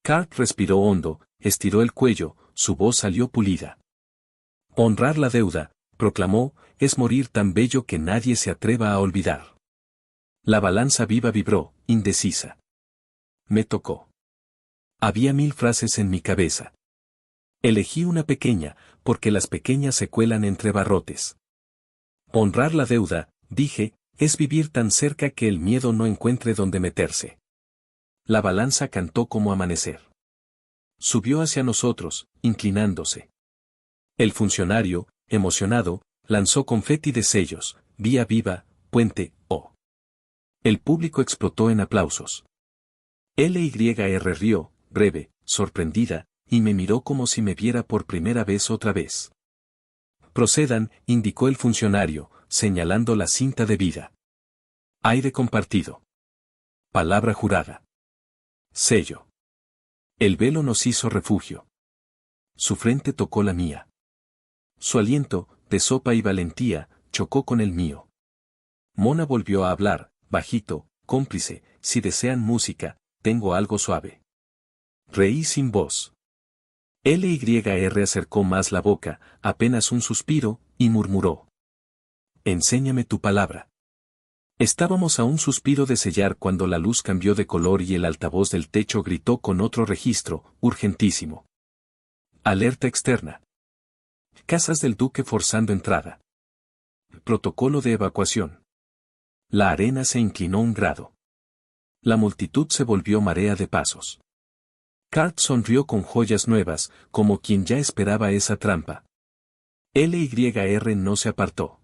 [SPEAKER 1] Cart respiró hondo, estiró el cuello, su voz salió pulida. Honrar la deuda, proclamó, es morir tan bello que nadie se atreva a olvidar. La balanza viva vibró, indecisa. Me tocó. Había 1000 frases en mi cabeza. Elegí una pequeña, porque las pequeñas se cuelan entre barrotes. Honrar la deuda, dije, es vivir tan cerca que el miedo no encuentre dónde meterse. La balanza cantó como amanecer. Subió hacia nosotros, inclinándose. El funcionario, emocionado, lanzó confeti de sellos, vía viva, puente, oh. El público explotó en aplausos. LYR rió, breve, sorprendida, y me miró como si me viera por primera vez otra vez. Procedan, indicó el funcionario, señalando la cinta de vida. Aire compartido. Palabra jurada. Sello. El velo nos hizo refugio. Su frente tocó la mía. Su aliento, de sopa y valentía, chocó con el mío. Mona volvió a hablar, bajito, cómplice, si desean música, tengo algo suave. Reí sin voz. LYR acercó más la boca, apenas un suspiro, y murmuró. Enséñame tu palabra. Estábamos a un suspiro de sellar cuando la luz cambió de color y el altavoz del techo gritó con otro registro, urgentísimo. Alerta externa. Casas del Duque forzando entrada. Protocolo de evacuación. La arena se inclinó un grado. La multitud se volvió marea de pasos. Cart sonrió con joyas nuevas, como quien ya esperaba esa trampa. LYR no se apartó.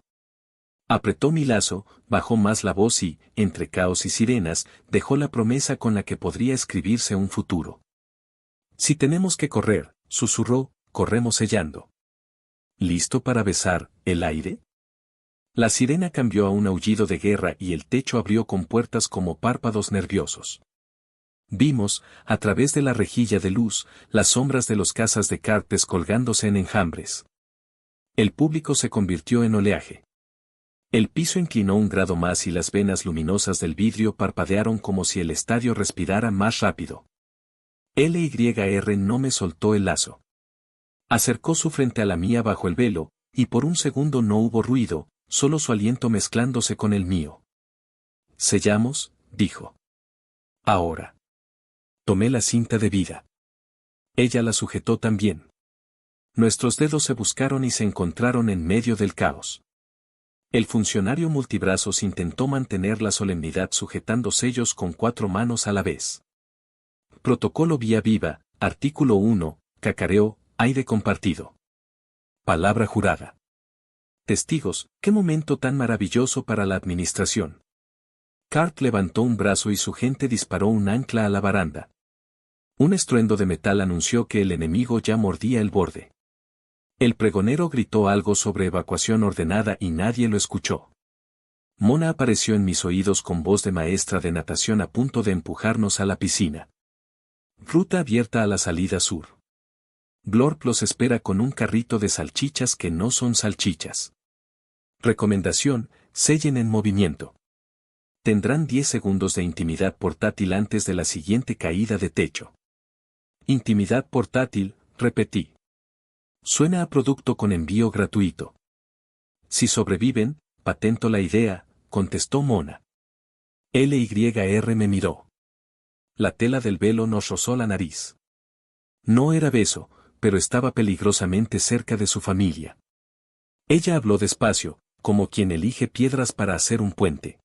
[SPEAKER 1] Apretó mi lazo, bajó más la voz y, entre caos y sirenas, dejó la promesa con la que podría escribirse un futuro. Si tenemos que correr, susurró, corremos sellando. ¿Listo para besar el aire? La sirena cambió a un aullido de guerra y el techo abrió con puertas como párpados nerviosos. Vimos, a través de la rejilla de luz, las sombras de los cazas de Cartes colgándose en enjambres. El público se convirtió en oleaje. El piso inclinó un grado más y las venas luminosas del vidrio parpadearon como si el estadio respirara más rápido. LYR no me soltó el lazo. Acercó su frente a la mía bajo el velo, y por un segundo no hubo ruido, solo su aliento mezclándose con el mío. «Sellamos», dijo. «Ahora». Tomé la cinta de vida. Ella la sujetó también. Nuestros dedos se buscaron y se encontraron en medio del caos. El funcionario multibrazos intentó mantener la solemnidad sujetando sellos con 4 manos a la vez. Protocolo vía viva, artículo 1, cacareo, aire compartido. Palabra jurada. Testigos, qué momento tan maravilloso para la administración. Cart levantó un brazo y su gente disparó un ancla a la baranda. Un estruendo de metal anunció que el enemigo ya mordía el borde. El pregonero gritó algo sobre evacuación ordenada y nadie lo escuchó. Mona apareció en mis oídos con voz de maestra de natación a punto de empujarnos a la piscina. Ruta abierta a la salida sur. Blorp los espera con un carrito de salchichas que no son salchichas. Recomendación, sellen en movimiento. Tendrán 10 segundos de intimidad portátil antes de la siguiente caída de techo. Intimidad portátil, repetí. Suena a producto con envío gratuito. Si sobreviven, patento la idea, contestó Mona. LYR me miró. La tela del velo nos rozó la nariz. No era beso, pero estaba peligrosamente cerca de su familia. Ella habló despacio, como quien elige piedras para hacer un puente.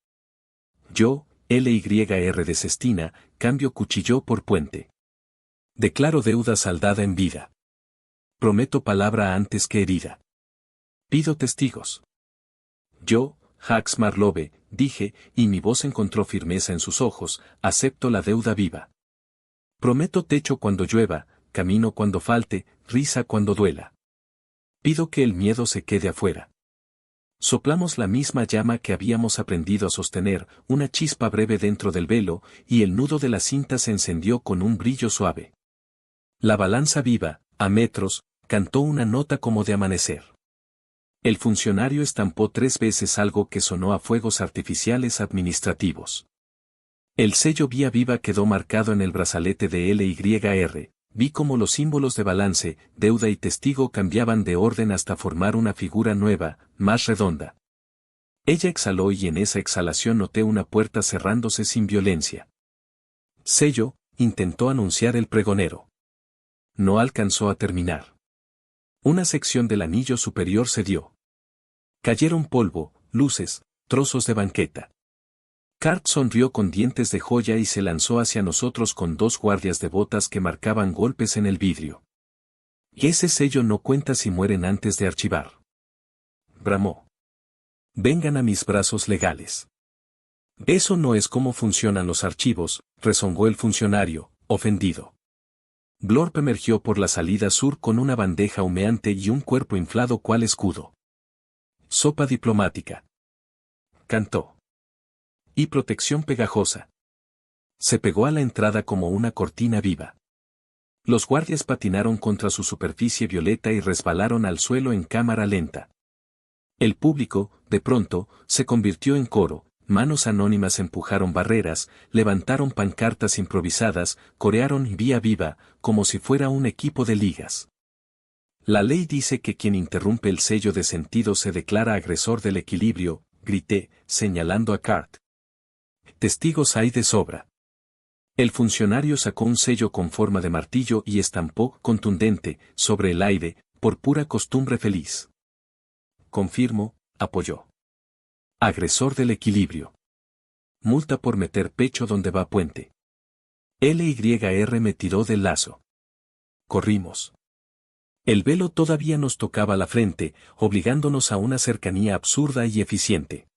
[SPEAKER 1] Yo, LYR de Cestina, cambio cuchillo por puente. Declaro deuda saldada en vida. Prometo palabra antes que herida. Pido testigos. Yo, Hax Marlove, dije, y mi voz encontró firmeza en sus ojos, acepto la deuda viva. Prometo techo cuando llueva, camino cuando falte, risa cuando duela. Pido que el miedo se quede afuera. Soplamos la misma llama que habíamos aprendido a sostener, una chispa breve dentro del velo, y el nudo de la cinta se encendió con un brillo suave. La balanza viva, a metros, cantó una nota como de amanecer. El funcionario estampó 3 veces algo que sonó a fuegos artificiales administrativos. El sello vía viva quedó marcado en el brazalete de LYR, vi cómo los símbolos de balance, deuda y testigo cambiaban de orden hasta formar una figura nueva, más redonda. Ella exhaló y en esa exhalación noté una puerta cerrándose sin violencia. Sello, intentó anunciar el pregonero. No alcanzó a terminar. Una sección del anillo superior cedió. Cayeron polvo, luces, trozos de banqueta. Cart sonrió con dientes de joya y se lanzó hacia nosotros con 2 guardias de botas que marcaban golpes en el vidrio. Y ese sello no cuenta si mueren antes de archivar. Bramó. Vengan a mis brazos legales. Eso no es cómo funcionan los archivos, rezongó el funcionario, ofendido. Blorp emergió por la salida sur con una bandeja humeante y un cuerpo inflado cual escudo. Sopa diplomática. Cantó. Y protección pegajosa. Se pegó a la entrada como una cortina viva. Los guardias patinaron contra su superficie violeta y resbalaron al suelo en cámara lenta. El público, de pronto, se convirtió en coro, manos anónimas empujaron barreras, levantaron pancartas improvisadas, corearon vía viva, como si fuera un equipo de ligas. La ley dice que quien interrumpe el sello de sentido se declara agresor del equilibrio, grité, señalando a Cart. Testigos hay de sobra. El funcionario sacó un sello con forma de martillo y estampó, contundente, sobre el aire, por pura costumbre feliz. Confirmo, apoyó. Agresor del equilibrio. Multa por meter pecho donde va puente. LYR me tiró del lazo. Corrimos. El velo todavía nos tocaba la frente, obligándonos a una cercanía absurda y eficiente.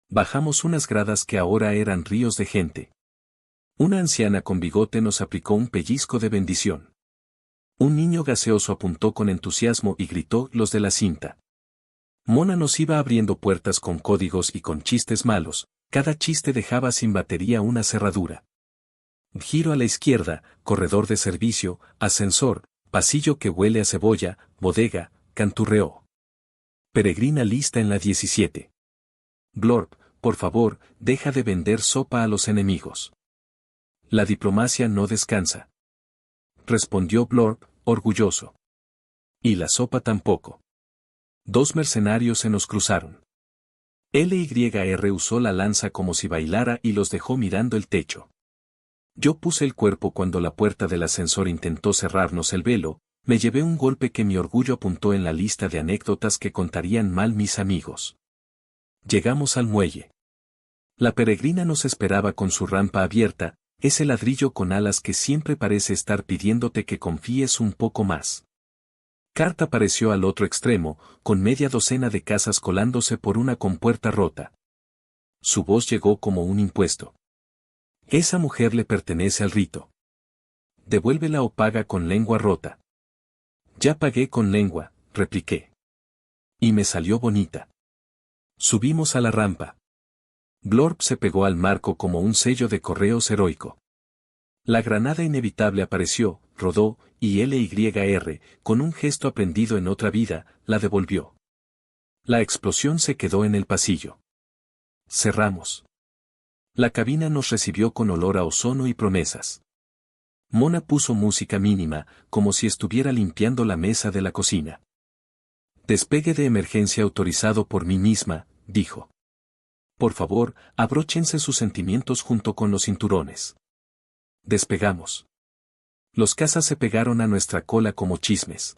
[SPEAKER 1] Bajamos unas gradas que ahora eran ríos de gente. Una anciana con bigote nos aplicó un pellizco de bendición. Un niño gaseoso apuntó con entusiasmo y gritó los de la cinta. Mona nos iba abriendo puertas con códigos y con chistes malos, cada chiste dejaba sin batería una cerradura. Giro a la izquierda, corredor de servicio, ascensor, pasillo que huele a cebolla, bodega, canturreó. Peregrina lista en la 17. Blorp, por favor, deja de vender sopa a los enemigos. La diplomacia no descansa. Respondió Blorp, orgulloso. Y la sopa tampoco. Dos mercenarios se nos cruzaron. LYR usó la lanza como si bailara y los dejó mirando el techo. Yo puse el cuerpo cuando la puerta del ascensor intentó cerrarnos el velo, me llevé un golpe que mi orgullo apuntó en la lista de anécdotas que contarían mal mis amigos. Llegamos al muelle. La peregrina nos esperaba con su rampa abierta, ese ladrillo con alas que siempre parece estar pidiéndote que confíes un poco más. Cart apareció al otro extremo, con media docena de casas colándose por una compuerta rota. Su voz llegó como un impuesto. Esa mujer le pertenece al rito. Devuélvela o paga con lengua rota. Ya pagué con lengua, repliqué. Y me salió bonita. Subimos a la rampa. Blorp se pegó al marco como un sello de correos heroico. La granada inevitable apareció, rodó, y LYR, con un gesto aprendido en otra vida, la devolvió. La explosión se quedó en el pasillo. Cerramos. La cabina nos recibió con olor a ozono y promesas. Mona puso música mínima, como si estuviera limpiando la mesa de la cocina. Despegue de emergencia autorizado por mí misma, dijo. Por favor, abróchense sus sentimientos junto con los cinturones. Despegamos. Los cazas se pegaron a nuestra cola como chismes.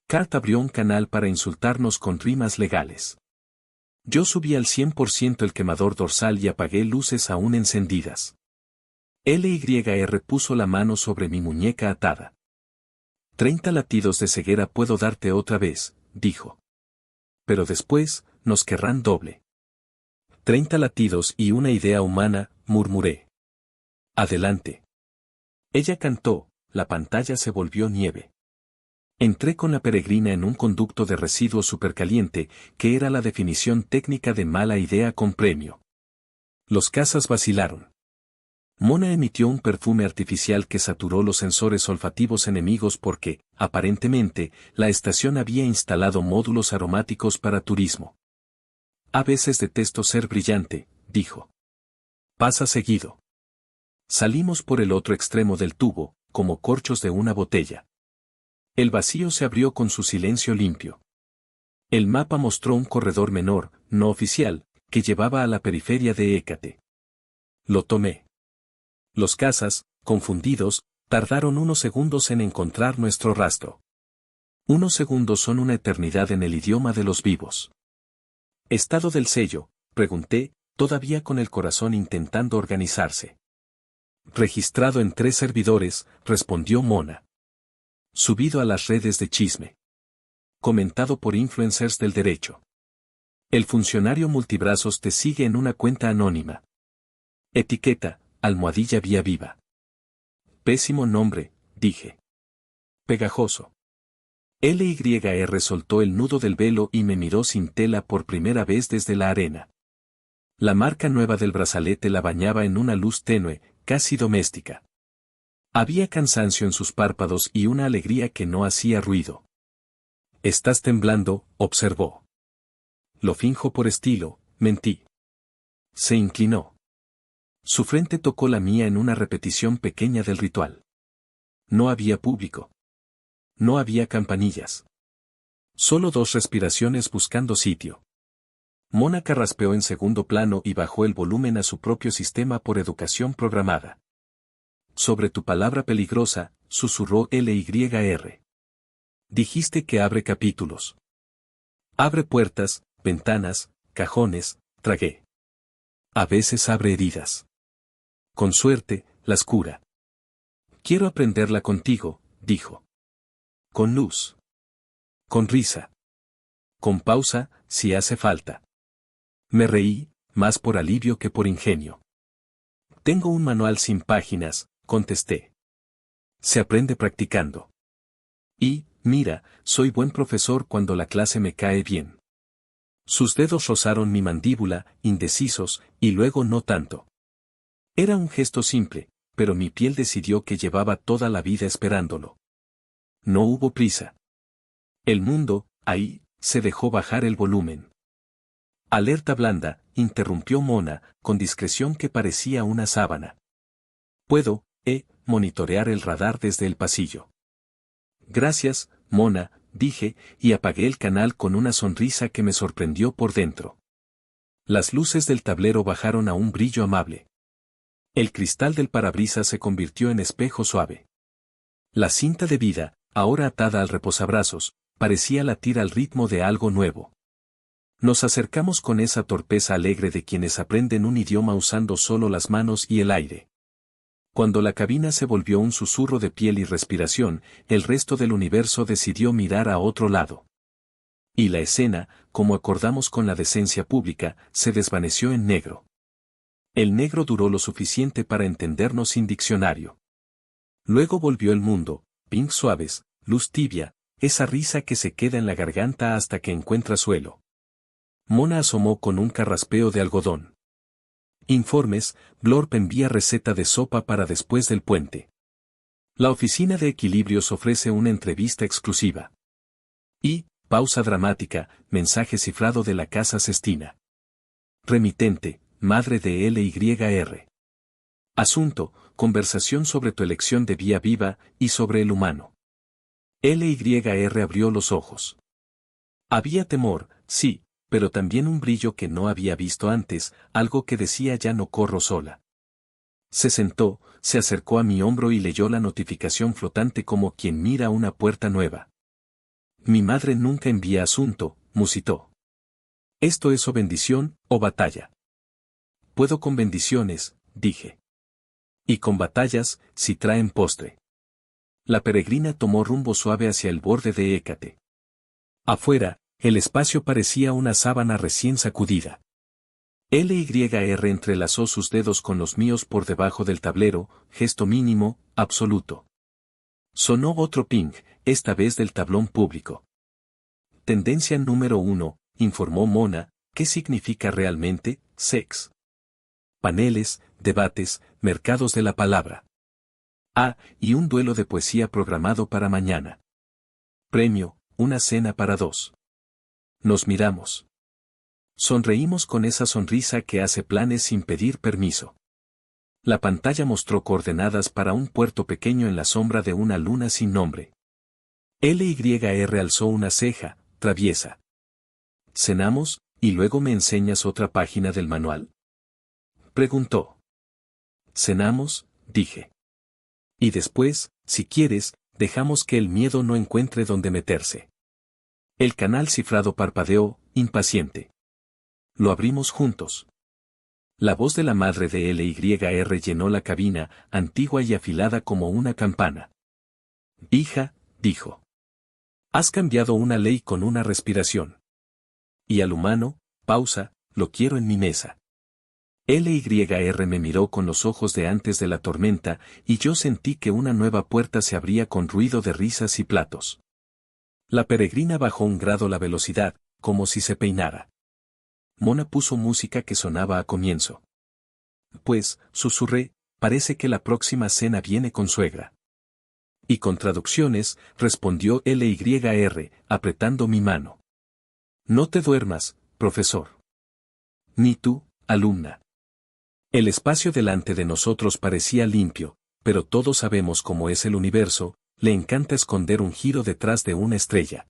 [SPEAKER 1] Cart abrió un canal para insultarnos con rimas legales. Yo subí al 100% el quemador dorsal y apagué luces aún encendidas. LYR puso la mano sobre mi muñeca atada. 30 latidos de ceguera puedo darte otra vez, dijo. Pero después, nos querrán doble. 30 latidos y una idea humana, murmuré. Adelante. Ella cantó, la pantalla se volvió nieve. Entré con la peregrina en un conducto de residuos supercaliente, que era la definición técnica de mala idea con premio. Los cazas vacilaron. Mona emitió un perfume artificial que saturó los sensores olfativos enemigos porque, aparentemente, la estación había instalado módulos aromáticos para turismo. A veces detesto ser brillante, dijo. Pasa seguido. Salimos por el otro extremo del tubo, como corchos de una botella. El vacío se abrió con su silencio limpio. El mapa mostró un corredor menor, no oficial, que llevaba a la periferia de Hécate. Lo tomé. Los cazas, confundidos, tardaron unos segundos en encontrar nuestro rastro. Unos segundos son una eternidad en el idioma de los vivos. ¿Estado del sello?, pregunté, todavía con el corazón intentando organizarse. Registrado en 3 servidores, respondió Mona. Subido a las redes de chisme. Comentado por influencers del derecho. El funcionario multibrazos te sigue en una cuenta anónima. Etiqueta, almohadilla vía viva. Pésimo nombre, dije. Pegajoso. LYR soltó el nudo del velo y me miró sin tela por primera vez desde la arena. La marca nueva del brazalete la bañaba en una luz tenue, casi doméstica. Había cansancio en sus párpados y una alegría que no hacía ruido. Estás temblando, observó. Lo finjo por estilo, mentí. Se inclinó. Su frente tocó la mía en una repetición pequeña del ritual. No había público. No había campanillas. Solo 2 respiraciones buscando sitio. Mona carraspeó en segundo plano y bajó el volumen a su propio sistema por educación programada. Sobre tu palabra peligrosa, susurró LYR. Dijiste que abre capítulos. Abre puertas, ventanas, cajones, tragué. A veces abre heridas. Con suerte, las cura. Quiero aprenderla contigo, dijo. Con luz. Con risa. Con pausa, si hace falta. Me reí, más por alivio que por ingenio. Tengo un manual sin páginas, contesté. Se aprende practicando. Y, mira, soy buen profesor cuando la clase me cae bien. Sus dedos rozaron mi mandíbula, indecisos, y luego no tanto. Era un gesto simple, pero mi piel decidió que llevaba toda la vida esperándolo. No hubo prisa. El mundo, ahí, se dejó bajar el volumen. Alerta blanda, interrumpió Mona, con discreción que parecía una sábana. Puedo, monitorear el radar desde el pasillo. Gracias, Mona, dije, y apagué el canal con una sonrisa que me sorprendió por dentro. Las luces del tablero bajaron a un brillo amable. El cristal del parabrisas se convirtió en espejo suave. La cinta de vida, ahora atada al reposabrazos, parecía latir al ritmo de algo nuevo. Nos acercamos con esa torpeza alegre de quienes aprenden un idioma usando solo las manos y el aire. Cuando la cabina se volvió un susurro de piel y respiración, el resto del universo decidió mirar a otro lado. Y la escena, como acordamos con la decencia pública, se desvaneció en negro. El negro duró lo suficiente para entendernos sin diccionario. Luego volvió el mundo, pink suaves, luz tibia, esa risa que se queda en la garganta hasta que encuentra suelo. Mona asomó con un carraspeo de algodón. Informes, Blorp envía receta de sopa para después del puente. La oficina de equilibrios ofrece una entrevista exclusiva. Y, pausa dramática, mensaje cifrado de la casa Sestina. Remitente, madre de LYR. Asunto, conversación sobre tu elección de vía viva y sobre el humano. LYR abrió los ojos. Había temor, sí, pero también un brillo que no había visto antes, algo que decía ya no corro sola. Se sentó, se acercó a mi hombro y leyó la notificación flotante como quien mira una puerta nueva. Mi madre nunca envía asunto, musitó. Esto es o bendición, o batalla. Puedo con bendiciones, dije. Y con batallas, si traen postre. La peregrina tomó rumbo suave hacia el borde de Hécate. Afuera, el espacio parecía una sábana recién sacudida. LYR entrelazó sus dedos con los míos por debajo del tablero, gesto mínimo, absoluto. Sonó otro ping, esta vez del tablón público. Tendencia número 1, informó Mona, ¿qué significa realmente, sex? Paneles, debates, mercados de la palabra. Y un duelo de poesía programado para mañana. Premio, una cena para 2. Nos miramos. Sonreímos con esa sonrisa que hace planes sin pedir permiso. La pantalla mostró coordenadas para un puerto pequeño en la sombra de una luna sin nombre. LYR alzó una ceja, traviesa. ¿Cenamos, y luego me enseñas otra página del manual? Preguntó. Cenamos, dije. Y después, si quieres, dejamos que el miedo no encuentre dónde meterse. El canal cifrado parpadeó, impaciente. Lo abrimos juntos. La voz de la madre de LYR llenó la cabina, antigua y afilada como una campana. Hija, dijo. Has cambiado una ley con una respiración. Y al humano, Pausa, lo quiero en mi mesa. LYR me miró con los ojos de antes de la tormenta y yo sentí que una nueva puerta se abría con ruido de risas y platos. La peregrina bajó un grado la velocidad, como si se peinara. Mona puso música que sonaba a comienzo. Pues, susurré, parece que la próxima cena viene con suegra. Y con traducciones, respondió LYR, apretando mi mano. No te duermas, profesor. Ni tú, alumna. El espacio delante de nosotros parecía limpio, pero todos sabemos cómo es el universo, le encanta esconder un giro detrás de una estrella.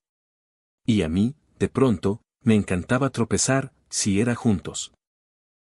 [SPEAKER 1] Y a mí, de pronto, me encantaba tropezar, si era juntos.